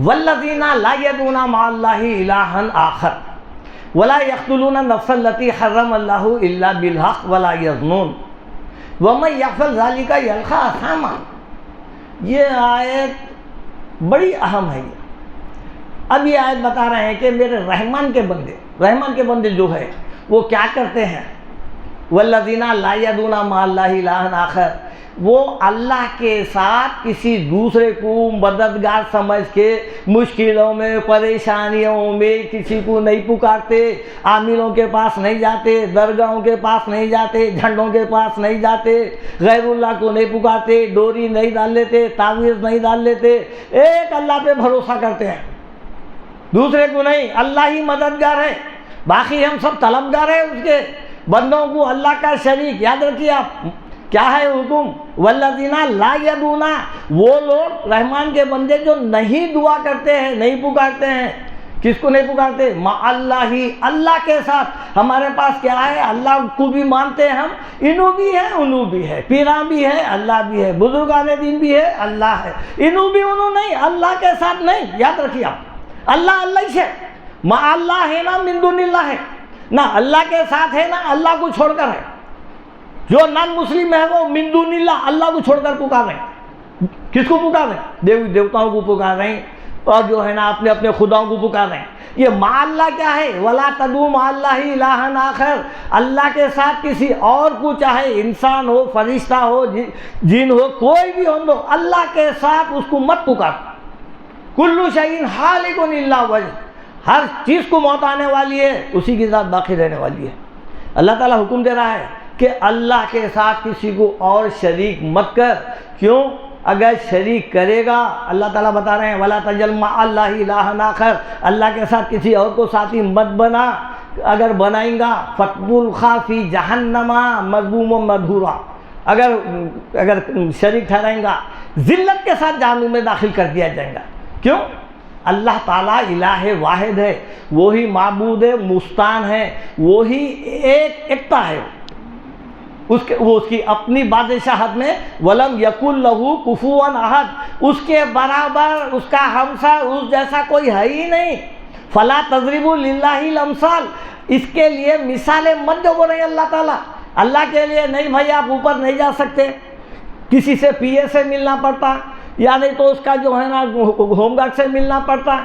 والذین لا یدعون مع اللہ الہا آخر ولا یقتلون النفس التي حرم اللہ الا بالحق ولا یزنون ومن یفعل ذلک یلقى اثاما۔ یہ آیت بڑی اہم ہے۔ اب یہ آیت بتا رہے ہیں کہ میرے رحمان کے بندے جو ہے وہ کیا کرتے ہیں؟ والذین لا یدعون مع اللہ الہا آخر، وہ اللہ کے ساتھ کسی دوسرے کو مددگار سمجھ کے مشکلوں میں پریشانیوں میں کسی کو نہیں پکارتے، عاملوں کے پاس نہیں جاتے، درگاہوں کے پاس نہیں جاتے، جھنڈوں کے پاس نہیں جاتے، غیر اللہ کو نہیں پکارتے، ڈوری نہیں ڈال لیتے، تعویذ نہیں ڈال لیتے، ایک اللہ پہ بھروسہ کرتے ہیں، دوسرے کو نہیں۔ اللہ ہی مددگار ہے، باقی ہم سب طلبگار ہیں اس کے، بندوں کو اللہ کا شریک۔ یاد رکھیے آپ کیا ہے حکم، والذین لا یدعون، وہ لوگ رحمان کے بندے جو نہیں دعا کرتے ہیں، نہیں پکارتے ہیں۔ کس کو نہیں پکارتے؟ مع اللہ ہی، اللہ کے ساتھ۔ ہمارے پاس کیا ہے؟ اللہ کو بھی مانتے ہیں ہم، انو بھی ہے انو بھی ہے، پیراں بھی ہے اللہ بھی ہے، بزرگان دین بھی ہے اللہ ہے، انو بھی انو نہیں، اللہ کے ساتھ نہیں۔ یاد رکھیے آپ، اللہ اللہ ہی سے، مع اللہ ہے نا من دون اللہ ہے، نہ اللہ کے ساتھ ہے نہ اللہ کو چھوڑ کر ہے۔ جو نان مسلم ہے وہ من دون اللہ، اللہ کو چھوڑ کر پکار رہے ہیں۔ کس کو پکار رہے ہیں؟ دیوی دیوتاؤں کو پکار رہے ہیں، اور جو ہے نا اپنے اپنے خداؤں کو پکار رہے ہیں۔ یہ مع اللہ کیا ہے؟ ولا تدعوا مع اللہ الہا آخر، اللہ کے ساتھ کسی اور کو، چاہے انسان ہو، فرشتہ ہو، جن ہو، کوئی بھی ہو، اللہ کے ساتھ اس کو مت پکار۔ کل شیء ہالک الا وجہ، ہر چیز کو موت آنے والی ہے، اسی کی ذات باقی رہنے والی ہے۔ اللہ تعالیٰ حکم دے رہا ہے کہ اللہ کے ساتھ کسی کو اور شریک مت کر۔ کیوں؟ اگر شریک کرے گا، اللہ تعالیٰ بتا رہے ہیں وَلَا تَجْعَلْ مَعَ اللَّهِ إِلَٰهًا آخر، اللہ کے ساتھ کسی اور کو ساتھی مت بنا، اگر بنائیں گا فَتُلْقَىٰ فِي جَهَنَّمَ مَذْمُومًا مَدْحُورًا، اگر شریک ٹھہرائیں گا ذلت کے ساتھ جہنم میں داخل کر دیا جائے گا۔ کیوں؟ اللہ تعالیٰ الہ واحد ہے، وہی معبود مستعان ہے، وہی ایکتا ہے، وہ اس کی اپنی بادشاہت میں وَلَمْ يَكُنْ لَهُ كُفُوًا أَحَدٌ، اس کے برابر، اس کا ہمسر، اس جیسا کوئی ہے ہی نہیں۔ فَلَا تَضْرِبُوا لِلَّهِ الْأَمْثَالَ، اس کے لیے مثالیں مت دو رہے اللہ تعالیٰ۔ اللہ کے لیے نہیں بھائی، آپ اوپر نہیں جا سکتے، کسی سے پی اے سے ملنا پڑتا، یا نہیں تو اس کا جو ہے نا ہوم گارڈ سے ملنا پڑتا۔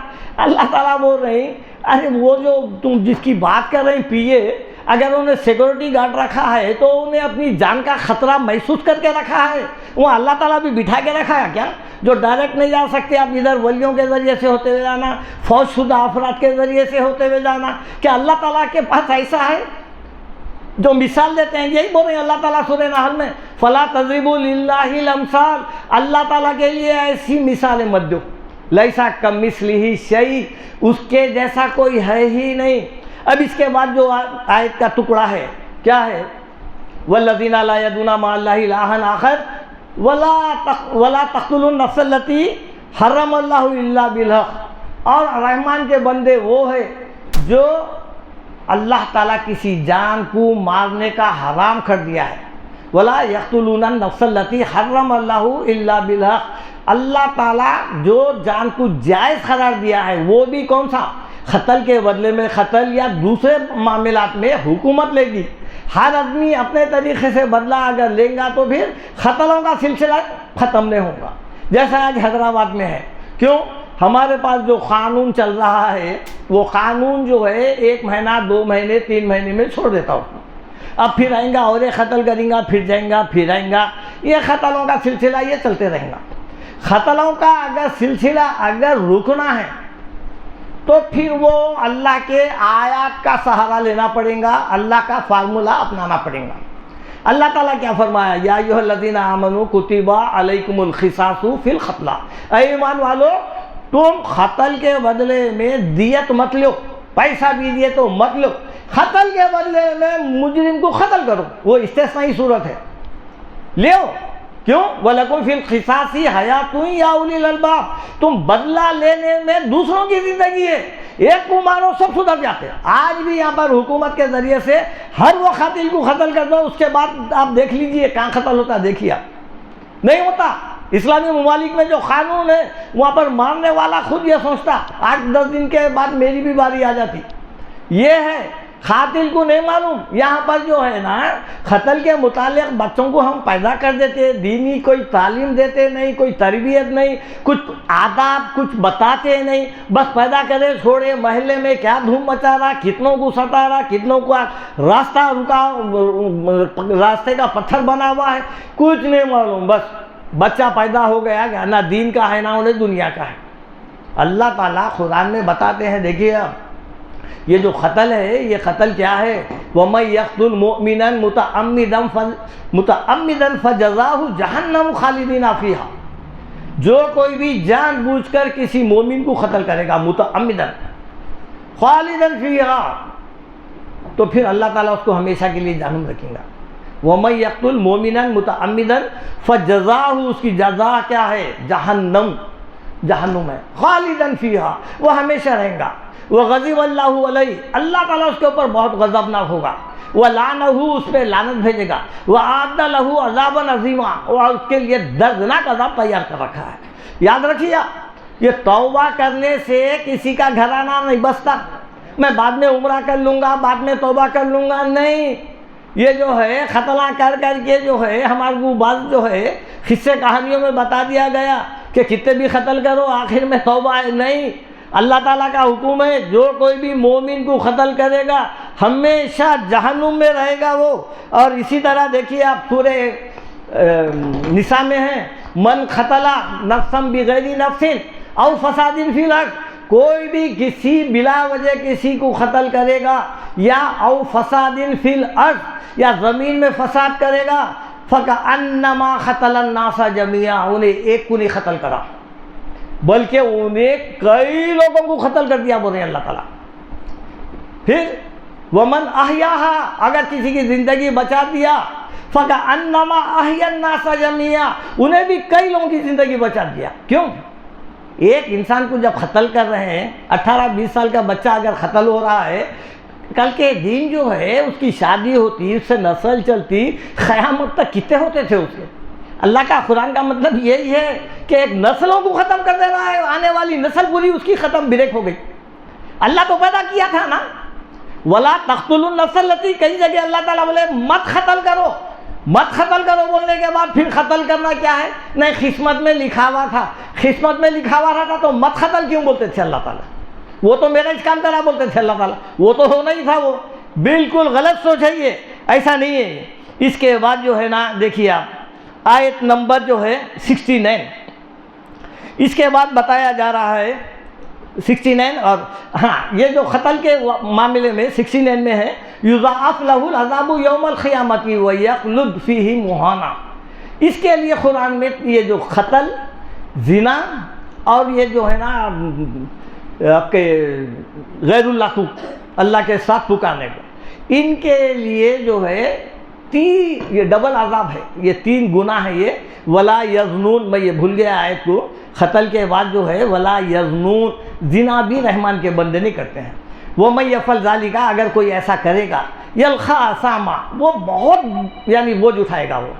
اللہ تعالیٰ بول رہے ہیں ارے وہ جو تم جس کی بات کر رہے ہیں پی اے، اگر انہیں سیکورٹی گارڈ رکھا ہے تو انہیں اپنی جان کا خطرہ محسوس کر کے رکھا ہے، وہ اللہ تعالیٰ بھی بٹھا کے رکھا ہے کیا؟ جو ڈائریکٹ نہیں جا سکتے، آپ ادھر ولیوں کے ذریعے سے ہوتے ہوئے جانا، فوج شدہ افراد کے ذریعے سے ہوتے ہوئے جانا، کیا اللہ تعالیٰ کے پاس ایسا ہے؟ جو مثال دیتے ہیں یہی بول رہے ہیں اللہ تعالیٰ سورہ نحل میں، فلا تضربوا للہ الامثال، اللہ تعالیٰ کے لیے ایسی مثالیں مت دو، لیسا کمثلہ شیء، اس کے جیسا کوئی ہے ہی نہیں۔ اب اس کے بعد جو آیت کا ٹکڑا ہے کیا ہے؟ والذین لا یدعون مع اللہ الہا آخر ولا تقتلوا النفس التي حرم اللہ الا بالحق، اور رحمان کے بندے وہ ہے جو اللہ تعالیٰ کسی جان کو مارنے کا حرام کر دیا ہے۔ ولا یقتلون النفس التي حرم اللہ الا بالحق، اللہ تعالیٰ جو جان کو جائز قرار دیا ہے وہ بھی کون سا؟ قتل کے بدلے میں قتل یا دوسرے معاملات میں حکومت لے گی۔ ہر آدمی اپنے طریقے سے بدلہ اگر لیں گا تو پھر قتلوں کا سلسلہ ختم نہیں ہوگا، جیسا آج حیدرآباد میں ہے۔ کیوں؟ ہمارے پاس جو قانون چل رہا ہے وہ قانون جو ہے 1 مہینہ 2 مہینے 3 مہینے میں چھوڑ دیتا ہوں، اب پھر آئیں گا اور ایک قتل کریں گا، پھر جائیں گا، پھر آئیں گا، یہ قتلوں کا سلسلہ یہ چلتے رہیں گا۔ قتلوں کا اگر سلسلہ اگر رکنا ہے تو پھر وہ اللہ کے آیات کا سہارا لینا پڑے گا، اللہ کا فارمولہ اپنانا پڑے گا۔ اللہ تعالیٰ کیا فرمایا؟ یا ایھا الذین آمنوا کتب علیکم القصاص فی القتلی، اے ایمان والو تم قتل کے بدلے میں دیت مت لو، پیسہ بھی دیے تو مت لو، قتل کے بدلے میں مجرم کو قتل کرو، وہ استثنائی صورت ہے، لیو۔ کیوں؟ وَلَكُمْ فِي الْقِصَاصِ حَيَاةٌ يَا أُولِي الْأَلْبَابِ، تم بدلہ لینے میں دوسروں کی زندگی ہے، ایک کو مارو سب سدھر جاتے ہیں۔ آج بھی یہاں پر حکومت کے ذریعے سے ہر وہ قاتل کو قتل کر دو، اس کے بعد آپ دیکھ لیجئے کہاں قتل ہوتا، دیکھیے آپ، نہیں ہوتا۔ اسلامی ممالک میں جو قانون ہے وہاں پر مارنے والا خود یہ سوچتا 8-10 دن کے بعد میری بھی باری آ جاتی۔ یہ ہے قاتل کو نہیں معلوم. یہاں پر جو ہے نا قتل کے متعلق بچوں کو ہم پیدا کر دیتے, دینی کوئی تعلیم دیتے نہیں, کوئی تربیت نہیں, کچھ آداب کچھ بتاتے نہیں, بس پیدا کرے چھوڑے. محلے میں کیا دھوم مچا رہا, کتنوں کو ستا رہا, کتنوں کو راستہ رکا, راستے کا پتھر بنا ہوا ہے, کچھ نہیں معلوم. بس بچہ پیدا ہو گیا کہ نہ دین کا ہے نہ انہیں دنیا کا ہے. اللہ تعالیٰ قرآن میں بتاتے ہیں, دیکھیے اب یہ جو قتل ہے یہ قتل کیا ہے؟ وَمَن يَقْتُلْ مُؤْمِنًا مُتَعَمِّدًا فَجَزَاؤُهُ جَهَنَّمُ خَالِدِينَ فِيهَا. جو کوئی بھی جان بوجھ کر کسی مومن کو قتل کرے گا متعمدًا خالدًا فِيهَا, تو پھر اللہ تعالیٰ اس کو ہمیشہ کے لیے جہنم رکھیں گا. وَمَن يَقْتُلْ مُؤْمِنًا مُتَعَمِّدًا فَجَزَاؤُهُ, اس کی جزا کیا ہے؟ جہنم ہے. خالدًا فِيهَا, وہ ہمیشہ رہیں گا. وغضب اللہ علیہ, اللہ تعالیٰ اس کے اوپر بہت غضبناک ہوگا. ولعنہ, اس پہ لعنت بھیجے گا. وأعد لہ عذابا عظیما, اور اس کے لیے دردناک عذاب تیار کر رکھا ہے. یاد رکھیے, یہ توبہ کرنے سے کسی کا گھرانہ نہیں بستا. میں بعد میں عمرہ کر لوں گا, بعد میں توبہ کر لوں گا, نہیں. یہ جو ہے ختنہ کر کے جو ہے ہمارے کو بعض جو ہے قصے کہانیوں میں بتا دیا گیا کہ کتنے بھی قتل کرو آخر میں توبہ ہے. نہیں, اللہ تعالیٰ کا حکم ہے, جو کوئی بھی مومن کو قتل کرے گا ہمیشہ جہنم میں رہے گا وہ. اور اسی طرح دیکھیے آپ سورہ نساء میں ہے, من قتل نفسا بغیر نفس او فساد فی الارض, کوئی بھی کسی بلا وجہ کسی کو قتل کرے گا یا او فساد فی الارض, یا زمین میں فساد کرے گا, فکأنما قتل الناس جميعا, انہیں ایک کو نہیں قتل کرا بلکہ انہیں کئی لوگوں کو قتل کر دیا, بول رہے ہیں اللہ تعالیٰ. پھر ومن احیاہا, اگر کسی کی زندگی بچا دیا, فکأنما احیا الناس جميعا, انہیں بھی کئی لوگوں کی زندگی بچا دیا. کیوں؟ ایک انسان کو جب قتل کر رہے ہیں, 18-20 سال کا بچہ اگر قتل ہو رہا ہے, کل کے دن جو ہے اس کی شادی ہوتی, اس سے نسل چلتی, قیامت تک کتنے ہوتے تھے اس کے. اللہ کا قرآن کا مطلب یہی ہے کہ ایک نسلوں کو ختم کر دے رہا ہے, آنے والی نسل پوری اس کی ختم بریک ہو گئی. اللہ تو پیدا کیا تھا نا, وَلَا تَقْتُلُوا النَّفْسَ الَّتِي, کئی جگہ اللہ تعالیٰ بولے مت قتل کرو, مت قتل کرو, بولنے کے بعد پھر قتل کرنا کیا ہے؟ نہیں, قسمت میں لکھا ہوا تھا, قسمت میں لکھا ہوا تھا تو مت قتل کیوں بولتے تھے اللہ تعالیٰ؟ وہ تو میرا اس کام کرا بولتے تھے اللہ تعالیٰ, وہ تو ہونا ہی تھا. وہ بالکل غلط سوچ ہے, یہ ایسا نہیں ہے. اس کے بعد جو ہے نا دیکھیے آپ آیت نمبر جو ہے 69, اس کے بعد بتایا جا رہا ہے 69, اور ہاں یہ جو قتل کے معاملے میں 69 میں ہے, یضاعف لہ العذاب یوم القیامۃ ویخلد فیہ مہانا. اس کے لیے قرآن میں یہ جو قتل, زنا اور یہ جو ہے نا آپ کے غیر اللہ کو اللہ کے ساتھ پکارنے کو, ان کے لیے جو ہے یہ ڈبل عذاب ہے, یہ 3 گناہ ہے یہ. ولا یزنون, میں یہ بھول گیا آیت کو, قتل کے بعد جو ہے ولا یزنون, زنا بھی رحمان کے بندے نہیں کرتے ہیں. ومن یفعل ذلک, اگر کوئی ایسا کرے گا, یلقا اثاما, وہ بہت یعنی بوجھ اٹھائے گا وہ.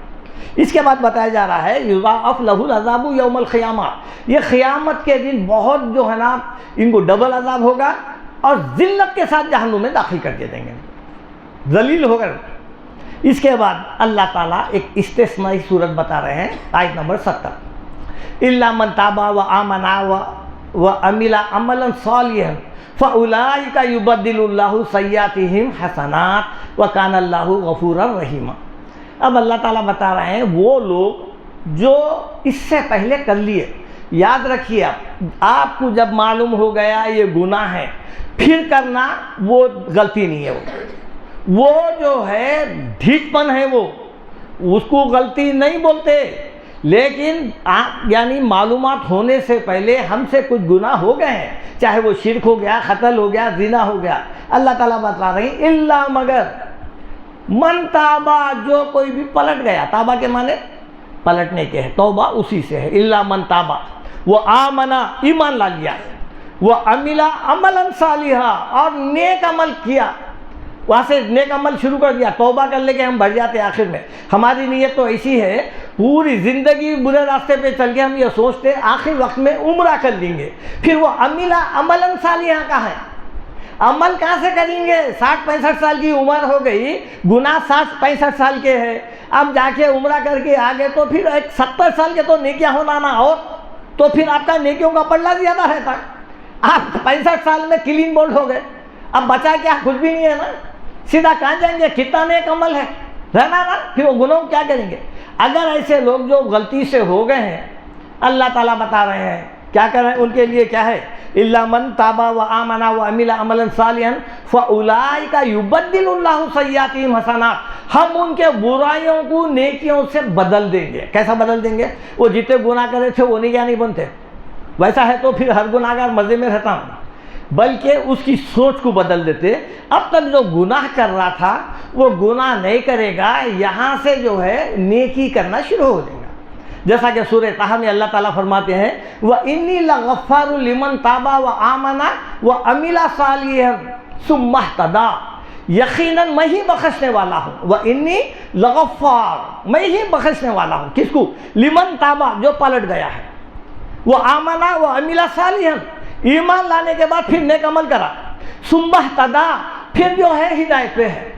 اس کے بعد بتایا جا رہا ہے یضاعف لہ العذاب یوم القیامہ, یہ قیامت کے دن بہت جو ہے نا ان کو ڈبل عذاب ہوگا اور ذلت کے ساتھ جہنم میں داخل کر دے دیں گے, ذلیل ہو کر. اس کے بعد اللہ تعالیٰ ایک استثنائی صورت بتا رہے ہیں, آیت نمبر 70, الا من تاب وآمن وعمل عملا صالحا فاولئک یبدل اللہ سیئاتہم حسنات وکان اللہ غفورا رحیما. اب اللہ تعالیٰ بتا رہے ہیں وہ لوگ جو اس سے پہلے کر لیے. یاد رکھیے, آپ کو جب معلوم ہو گیا یہ گناہ ہے, پھر کرنا وہ غلطی نہیں ہے, وہ جو ہے ڈھیٹ پن ہے, وہ اس کو غلطی نہیں بولتے. لیکن یعنی معلومات ہونے سے پہلے ہم سے کچھ گناہ ہو گئے ہیں, چاہے وہ شرک ہو گیا, قتل ہو گیا, زنا ہو گیا. اللہ تعالیٰ بتا رہے ہیں الا مگر من تابا, جو کوئی بھی پلٹ گیا. تابا کے معنی پلٹنے کے ہے, توبہ اسی سے ہے. الا من تابا وہ آمنا, ایمان لا لیا, وہ عملا عملا صالحا, اور نیک عمل کیا. وہاں سے نیک عمل شروع کر دیا, توبہ کر لے کے ہم بڑھ جاتے. آخر میں ہماری نیت تو ایسی ہے, پوری زندگی برے راستے پہ چل کے ہم یہ سوچتے آخر وقت میں عمرہ کر لیں گے. پھر وہ عملا عملا صالحا کا ہے, عمل کہاں سے کریں گے؟ 60-65 سال کی عمر ہو گئی، گناہ 60-65 سال کے ہیں، اب جا کے عمرہ کر کے آگے تو پھر ایک 70 سال کے تو نیکیاں ہونا نہ اور تو پھر آپ کا نیکیوں کا پلڑا زیادہ رہتا ہے۔ آپ 65 سال میں کلین بولڈ ہو گئے، اب بچا کیا؟ کچھ بھی نہیں ہے نا، سیدھا کہاں جائیں گے؟ کتنا نیک عمل ہے رہنا نا، پھر وہ گناہ کیا کریں گے؟ اگر ایسے لوگ جو غلطی سے ہو گئے ہیں، اللہ تعالیٰ بتا رہے ہیں کیا کریں ان کے لیے، کیا ہے؟ الا من تاب وآمن وعمل عملا صالحا فاولئک یبدل اللہ سیئاتہم حسنات، ہم ان کے برائیوں کو نیکیوں سے بدل دیں گے۔ کیسا بدل دیں گے؟ وہ جتنے گناہ کرے تھے وہ نہیں بنتے، ویسا ہے تو پھر ہر گناہ گار مزے میں رہتا ہوں، بلکہ اس کی سوچ کو بدل دیتے۔ اب تک جو گناہ کر رہا تھا وہ گناہ نہیں کرے گا، یہاں سے جو ہے نیکی کرنا شروع ہو جائے گا۔ جیسا کہ سورہ طٰہٰ میں اللہ تعالیٰ فرماتے ہیں وَإِنِّي لَغَفَّارٌ لِمَن تَابَ وَآمَنَ وَعَمِلَ صَالِحًا ثُمَّ اهْتَدَىٰ، یقیناً میں ہی بخشنے والا ہوں۔ وَإِنِّي لَغَفَّارٌ، میں ہی بخشنے والا ہوں۔ کس کو؟ لمن تابا، جو پلٹ گیا ہے، وآمن وعمل صالحًا، ایمان لانے کے بعد پھر نیک عمل کرا، ثم اهْتَدَىٰ، پھر جو ہے ہدایت پہ ہے،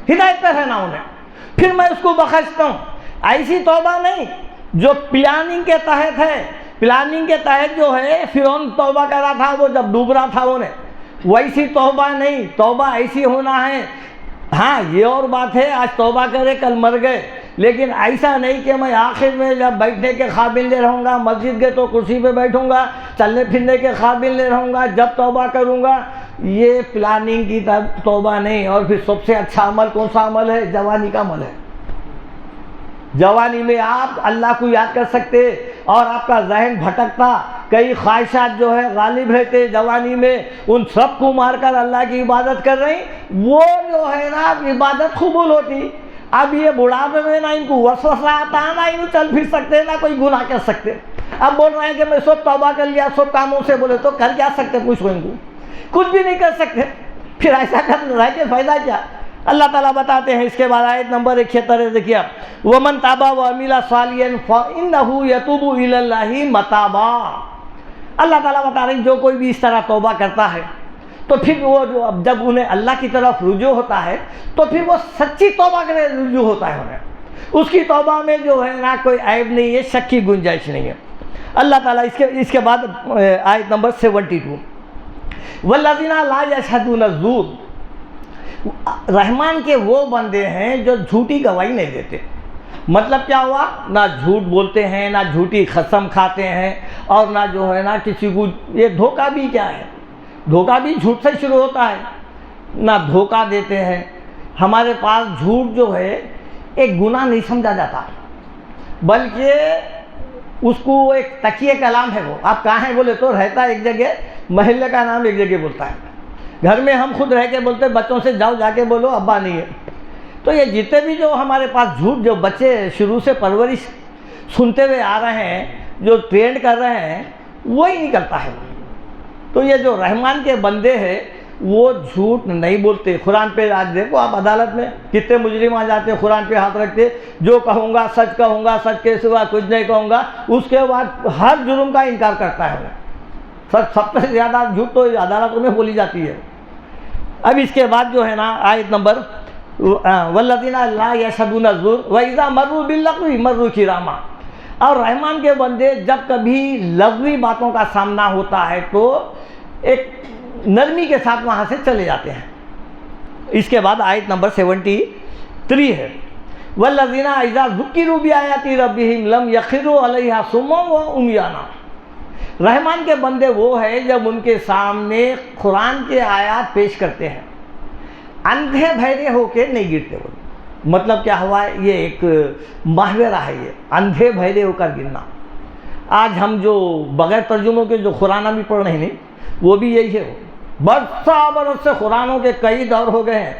ہدایت پہ رہنا انہیں، پھر میں اس کو بخشتا ہوں۔ ایسی توبہ نہیں جو پلاننگ کے تحت ہے، پلاننگ کے تحت جو ہے فرعون توبہ کر رہا تھا وہ جب ڈوب رہا تھا انہیں، ویسی توبہ نہیں۔ توبہ ایسی ہونا ہے، ہاں یہ اور بات ہے آج توبہ کرے کل مر گئے، لیکن ایسا نہیں کہ میں آخر میں جب بیٹھنے کے قابل نہیں رہوں گا، مسجد گئے تو کرسی پہ بیٹھوں گا، چلنے پھرنے کے قابل نہیں رہوں گا جب توبہ کروں گا، یہ پلاننگ کی توبہ نہیں۔ اور پھر سب سے اچھا عمل کون سا عمل ہے؟ جوانی کا عمل ہے۔ جوانی میں آپ اللہ کو یاد کر سکتے اور آپ کا ذہن بھٹکتا، کئی خواہشات جو ہے غالب رہتے جوانی میں، ان سب کو مار کر اللہ کی عبادت کر رہی، وہ جو ہے نا عبادت قبول ہوتی۔ اب یہ بڑھاپے میں نہ ان کو وسوسہ آتا، نہ ان چل پھر سکتے، نہ کوئی گناہ کر سکتے۔ اب بول رہے ہیں کہ میں سب توبہ کر لیا سب کاموں سے، بولے تو کر کیا سکتے؟ پوچھو ان کو، کچھ بھی نہیں کر سکتے، پھر ایسا کر رہ کے فائدہ کیا؟ اللہ تعالیٰ بتاتے ہیں اس کے بعد آیت نمبر 71 دیکھیے آپ، وَمَن تَابَ وَعَمِلَ صَالِحًا فَإِنَّهُ يَتُوبُ إِلَى اللَّهِ مَتَابًا۔ اللہ تعالیٰ بتا رہے ہیں جو کوئی بھی اس طرح توبہ کرتا ہے تو پھر وہ جب انہیں اللہ کی طرف رجوع ہوتا ہے تو پھر وہ سچی توبہ کے رجوع ہوتا ہے انہیں، اس کی توبہ میں جو ہے نا کوئی عیب نہیں ہے، شک کی گنجائش نہیں ہے۔ اللہ تعالیٰ اس کے بعد آیت نمبر 72، وَالَّذِينَ لَا يَشْهَدُونَ الزُّورَ، رحمان کے وہ بندے ہیں جو جھوٹی گواہی نہیں دیتے۔ مطلب کیا ہوا؟ نہ جھوٹ بولتے ہیں، نہ جھوٹی قسم کھاتے ہیں، اور نہ جو ہے نا کسی کو، یہ دھوکہ بھی کیا ہے؟ دھوکہ بھی جھوٹ سے شروع ہوتا ہے، نہ دھوکہ دیتے ہیں۔ ہمارے پاس جھوٹ جو ہے ایک گناہ نہیں سمجھا جاتا، بلکہ اس کو ایک تکیہ کلام ہے۔ وہ آپ کہاں ہیں بولے تو رہتا ہے ایک جگہ، محلے کا نام ایک جگہ بولتا ہے، گھر میں ہم خود رہ کے بولتے بچوں سے جاؤ جا کے بولو ابا نہیں ہے۔ تو یہ جتنے بھی جو ہمارے پاس جھوٹ جو بچے شروع سے پرورش سنتے ہوئے آ رہے ہیں، جو ٹرینڈ کر رہے ہیں، وہی نکلتا ہے۔ تو یہ جو رحمان کے بندے ہیں وہ جھوٹ نہیں بولتے۔ قرآن پہ آج دیکھو آپ عدالت میں کتنے مجرم آ جاتے ہیں، قرآن پہ ہاتھ رکھتے، جو کہوں گا سچ کہوں گا، سچ کے سوا کچھ نہیں کہوں گا، اس کے بعد ہر جرم کا انکار کرتا ہے۔ سب سے زیادہ جھوٹ تو عدالتوں میں بولی جاتی ہے۔ اب اس کے بعد جو ہے نا آیت نمبر وَالَّذِينَ لَا يَشْهَدُونَ الزُّورَ وَإِذَا مَرُّوا بِاللَّغْوِ مَرُّوا كِرَامًا، اور رحمان کے بندے جب کبھی لغوی باتوں کا سامنا ہوتا ہے تو ایک نرمی کے ساتھ وہاں سے چلے جاتے ہیں۔ اس کے بعد آیت نمبر 73 ہے، وَالَّذِينَ إِذَا ذُكِّرُوا بِآيَاتِ رَبِّهِمْ لَمْ يَخِرُّوا عَلَيْهَا صُمًّا وَعُمْيَانًا۔ رحمان کے بندے وہ ہیں جب ان کے سامنے قرآن کے آیات پیش کرتے ہیں اندھے بہرے ہو کے نہیں گرتے۔ وہ مطلب کیا ہوا ہے؟ یہ ایک محاورہ ہے، یہ اندھے بہرے ہو کر گرنا۔ آج ہم جو بغیر ترجموں کے جو قرآن بھی پڑھ رہے ہیں وہ بھی یہی ہے۔ برس سے قرآنوں کے کئی دور ہو گئے ہیں،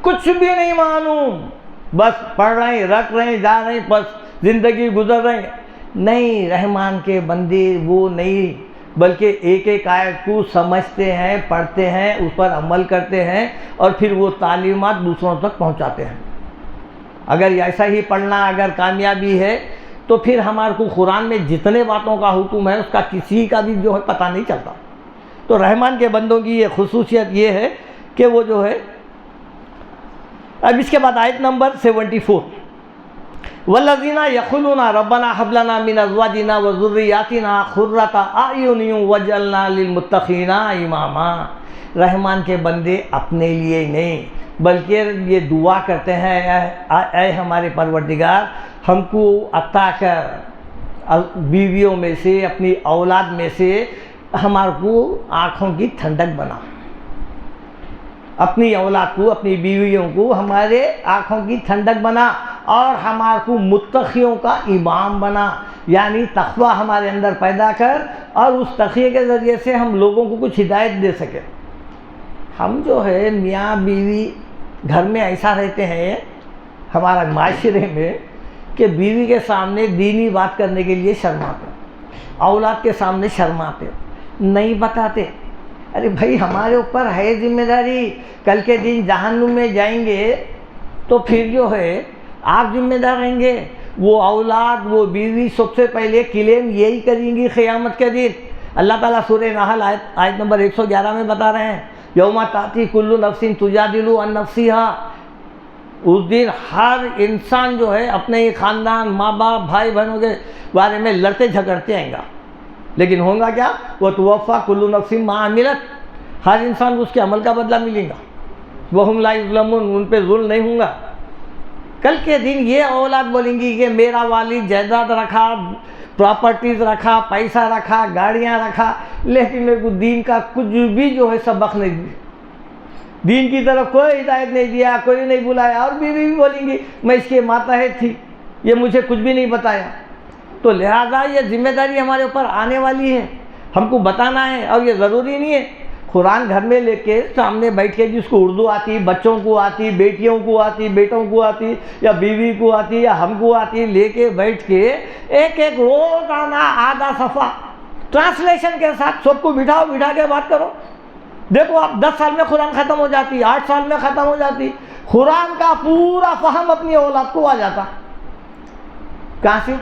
کچھ بھی نہیں معلوم، بس پڑھ رہے ہیں، رکھ رہے ہیں، جا رہے ہیں، بس زندگی گزر رہے ہیں۔ نہیں، رحمان کے بندے وہ نہیں، بلکہ ایک ایک آیت کو سمجھتے ہیں، پڑھتے ہیں، اس پر عمل کرتے ہیں، اور پھر وہ تعلیمات دوسروں تک پہنچاتے ہیں۔ اگر ایسا ہی پڑھنا اگر کامیابی ہے تو پھر ہمارے کو قرآن میں جتنے باتوں کا حکم ہے اس کا کسی کا بھی جو ہے پتہ نہیں چلتا۔ تو رحمان کے بندوں کی یہ خصوصیت یہ ہے کہ وہ جو ہے، اب اس کے بعد آیت نمبر 74، والذین یقولون ربنا هب لنا من ازواجنا وذریاتنا قرۃ اعین واجعلنا للمتقین اماما۔ رحمان کے بندے اپنے لیے نہیں بلکہ یہ دعا کرتے ہیں، اے ہمارے پروردگار ہم کو عطا کر بیویوں میں سے، اپنی اولاد میں سے ہمارے کو آنکھوں کی ٹھنڈک بنا، اپنی اولاد کو، اپنی بیویوں کو ہمارے آنکھوں کی ٹھنڈک بنا، اور ہمارے کو متقیوں کا امام بنا، یعنی تقوی ہمارے اندر پیدا کر، اور اس تقوی کے ذریعے سے ہم لوگوں کو کچھ ہدایت دے سکے۔ ہم جو ہے میاں بیوی گھر میں ایسا رہتے ہیں ہمارا معاشرے میں کہ بیوی کے سامنے دینی بات کرنے کے لیے شرماتے، اولاد کے سامنے شرماتے، نہیں بتاتے۔ ارے بھائی ہمارے اوپر ہے ذمہ داری، کل کے دن جہنم میں جائیں گے تو پھر جو ہے آپ ذمہ دار رہیں گے، وہ اولاد وہ بیوی سب سے پہلے کلیم یہی کریں گی قیامت کے دن۔ اللہ تعالیٰ سورہ نحل آیت نمبر 111 میں بتا رہے ہیں، یوم تاتی کل نفس تجادل عن نفسہا، اس دن ہر انسان جو ہے اپنے ہی خاندان، ماں باپ، بھائی بہنوں کے بارے میں لڑتے جھگڑتے آئیں گا، لیکن ہوگا کیا؟ وتوفیٰ کل نفس ما عملت، ہر انسان کو اس کے عمل کا بدلہ ملے گا، وہم لا یظلمون، ان پہ ظلم نہیں ہوگا۔ کل کے دن یہ اولاد بولیں گی کہ میرا والد جائیداد رکھا، پراپرٹیز رکھا، پیسہ رکھا، گاڑیاں رکھا، لیکن میرے کو دین کا کچھ بھی جو ہے سبق نہیں دیا، دین کی طرف کوئی ہدایت نہیں دیا، کوئی نہیں بلایا۔ اور بیوی بھی بولیں گی میں اس کے ماتحت تھی، یہ مجھے کچھ بھی نہیں بتایا۔ تو لہذا یہ ذمہ داری ہمارے اوپر آنے والی ہے، ہم کو بتانا ہے، اور یہ ضروری نہیں ہے قرآن گھر میں لے کے سامنے بیٹھ کے، جس کو اردو آتی، بچوں کو آتی، بیٹیوں کو آتی، بیٹوں کو آتی، یا بیوی کو آتی، یا ہم کو آتی، لے کے بیٹھ کے ایک ایک روزانہ آدھا صفحہ ٹرانسلیشن کے ساتھ سب کو بٹھا کے بات کرو۔ دیکھو آپ 10 سال میں قرآن ختم ہو جاتی، 8 سال میں ختم ہو جاتی، قرآن کا پورا فہم اپنی اولاد کو آ جاتا۔ کہاں سے؟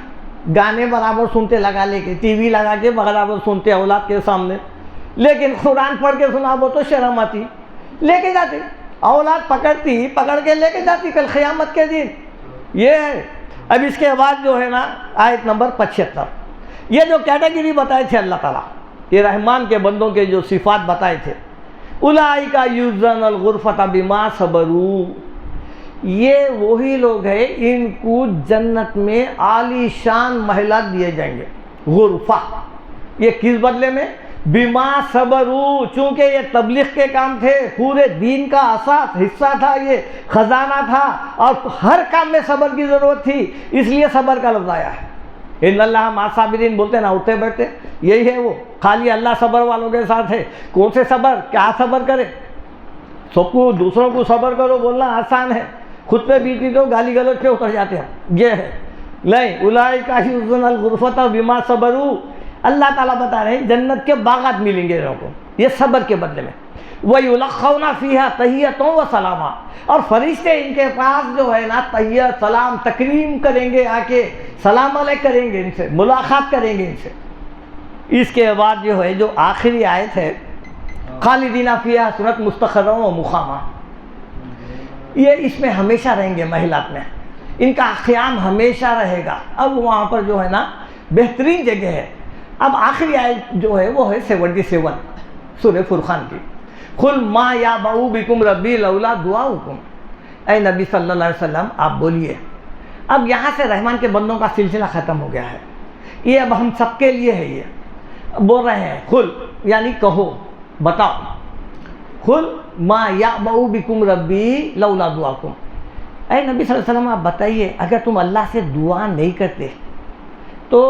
گانے برابر سنتے لگا لے کے، ٹی وی لگا کے برابر سنتے اولاد کے سامنے، لیکن قرآن پڑھ کے سنا وہ تو شرم آتی، لے کے جاتی، اولاد پکڑ کے لے کے جاتی کل قیامت کے دن۔ یہ ہے۔ اب اس کے بعد جو ہے نا آیت نمبر 75، یہ جو کیٹیگری بتائے تھے اللہ تعالیٰ، یہ رحمان کے بندوں کے جو صفات بتائے تھے، اولئک یجزون الغرفۃ بما صبروا، یہ وہی لوگ ہیں ان کو جنت میں عالی شان محلات دیے جائیں گے، غرفہ۔ یہ کس بدلے میں؟ بما صبروا، چونکہ یہ تبلیغ کے کام تھے، پورے دین کا اساس حصہ تھا، یہ خزانہ تھا، اور ہر کام میں صبر کی ضرورت تھی، اس لیے صبر کا لفظ آیا ہے۔ ان اللہ مع الصابرین بولتے نا، اٹھتے بیٹھتے، یہی ہے وہ، خالی اللہ صبر والوں کے ساتھ ہے۔ کون سے صبر؟ کیا صبر کرے؟ سب کو دوسروں کو صبر کرو بولنا آسان ہے، خود پہ بیتی تو گالی گلوچ پہ اتر جاتے ہیں، یہ ہے نہیں۔ اولئک یجزون الغرفۃ بما صبروا، اللہ تعالیٰ بتا رہے ہیں جنت کے باغات ملیں گے لوگوں کو یہ صبر کے بدلے میں۔ وَيُلَقَّوْنَ فِيهَا تَحِيَّةً وَسَلَامًا، اور فرشتے ان کے پاس جو ہے نا تحیت، سلام، تکریم کریں گے، آ کے سلام علیک کریں گے، ان سے ملاقات کریں گے ان سے۔ اس کے بعد جو ہے جو آخری آیت ہے، خالدین فیہا حسنت مستقرا و مقاما، یہ اس میں ہمیشہ رہیں گے، محلات میں ان کا قیام ہمیشہ رہے گا۔ اب وہاں پر جو ہے نا بہترین جگہ ہے۔ اب آخری آیت جو ہے وہ ہے 77 سورہ فرقان کی، قل ما یعبأ بکم ربی لولا دعاؤکم، اے نبی صلی اللہ علیہ وسلم آپ بولیے۔ اب یہاں سے رحمان کے بندوں کا سلسلہ ختم ہو گیا ہے، یہ اب ہم سب کے لیے ہے۔ یہ بول رہے ہیں قل یعنی کہو، بتاؤ، قل ما یعبأ بکم ربی لولا دعاؤکم، اے نبی صلی اللہ علیہ وسلم آپ بتائیے اگر تم اللہ سے دعا نہیں کرتے تو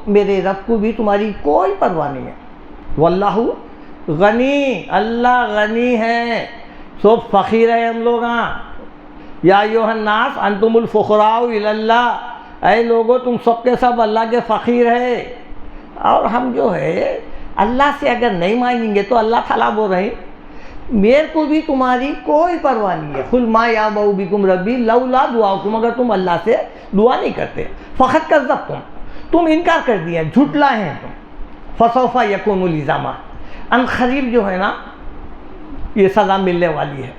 میرے رب کو بھی تمہاری کوئی پرواہ نہیں ہے۔ واللہ غنی، اللہ غنی ہے، سب فقیر ہے ہم لوگ۔ یا ایھا الناس انتم الفقراء الی اللہ، اے لوگو تم سب کے سب اللہ کے فقیر ہے۔ اور ہم جو ہے اللہ سے اگر نہیں مانگیں گے تو اللہ تعالیٰ بول رہے ہیں میرے کو بھی تمہاری کوئی پرواہ نہیں ہے۔ قل ما یعبأ بکم ربی لولا دعاؤکم، اگر تم اللہ سے دعا نہیں کرتے، فقط کذبتم، تم انکار کر دیا، جھٹلا ہیں تم، فسوف یکون لزاما، ان قریب جو ہے نا یہ سزا ملنے والی ہے.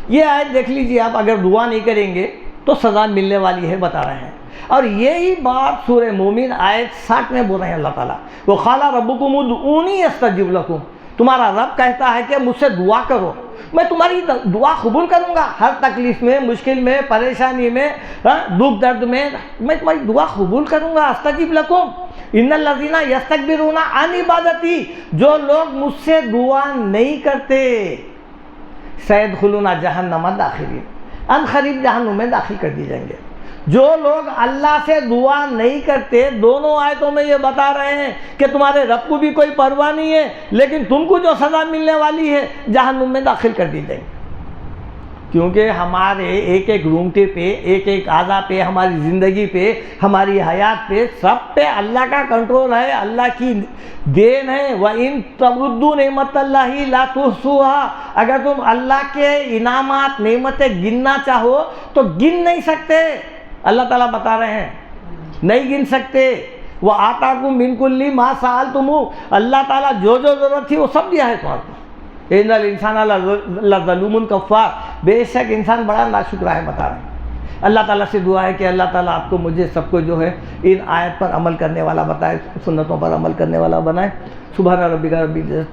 یہ آیت دیکھ لیجیے آپ, اگر دعا نہیں کریں گے تو سزا ملنے والی ہے بتا رہے ہیں. اور یہی بات سورہ مومن آیت 60 میں بول رہے ہیں اللہ تعالیٰ, وَقَالَ رَبُّكُمُ ادْعُونِي أَسْتَجِبْ لَكُمْ. تمہارا رب کہتا ہے کہ مجھ سے دعا کرو, میں تمہاری دعا قبول کروں گا. ہر تکلیف میں, مشکل میں, پریشانی میں, دکھ درد میں تمہاری دعا قبول کروں گا. استجب لکم ان الذین یستکبرون عن عبادتی, جو لوگ مجھ سے دعا نہیں کرتے سیدخلون جہنم داخلین, ان قریب جہنم میں داخل کر دی جائیں گے. جو لوگ اللہ سے دعا نہیں کرتے, دونوں آیتوں میں یہ بتا رہے ہیں کہ تمہارے رب کو بھی کوئی پرواہ نہیں ہے, لیکن تم کو جو سزا ملنے والی ہے جہنم میں داخل کر دی جائیں گے. کیونکہ ہمارے ایک ایک رونگٹے پہ, ایک ایک اعضاء پہ, ہماری زندگی پہ, ہماری حیات پہ, سب پہ اللہ کا کنٹرول ہے, اللہ کی دین ہے. وَإِن تَعُدُّوا نِعْمَتَ اللَّهِ لَا تُحْصُوهَا, اگر تم اللہ کے انعامات نعمتیں گننا چاہو تو گن نہیں سکتے. اللہ تعالیٰ بتا رہے ہیں نہیں گن سکتے. وَآتَاكُم مِّن كُلِّ مَا سَأَلْتُمُوهُ, اللہ تعالیٰ جو ضرورت تھی وہ سب دیا ہے تمہارے کو. ان الانسان لظلوم کفار, بے شک انسان بڑا ناشکرا ہے بتا رہے ہیں. اللہ تعالیٰ سے دعا ہے کہ اللہ تعالیٰ آپ کو مجھے سب کو جو ہے ان آیت پر عمل کرنے والا بتائے, سنتوں پر عمل کرنے والا بنائے. سبحان ربک رب العزت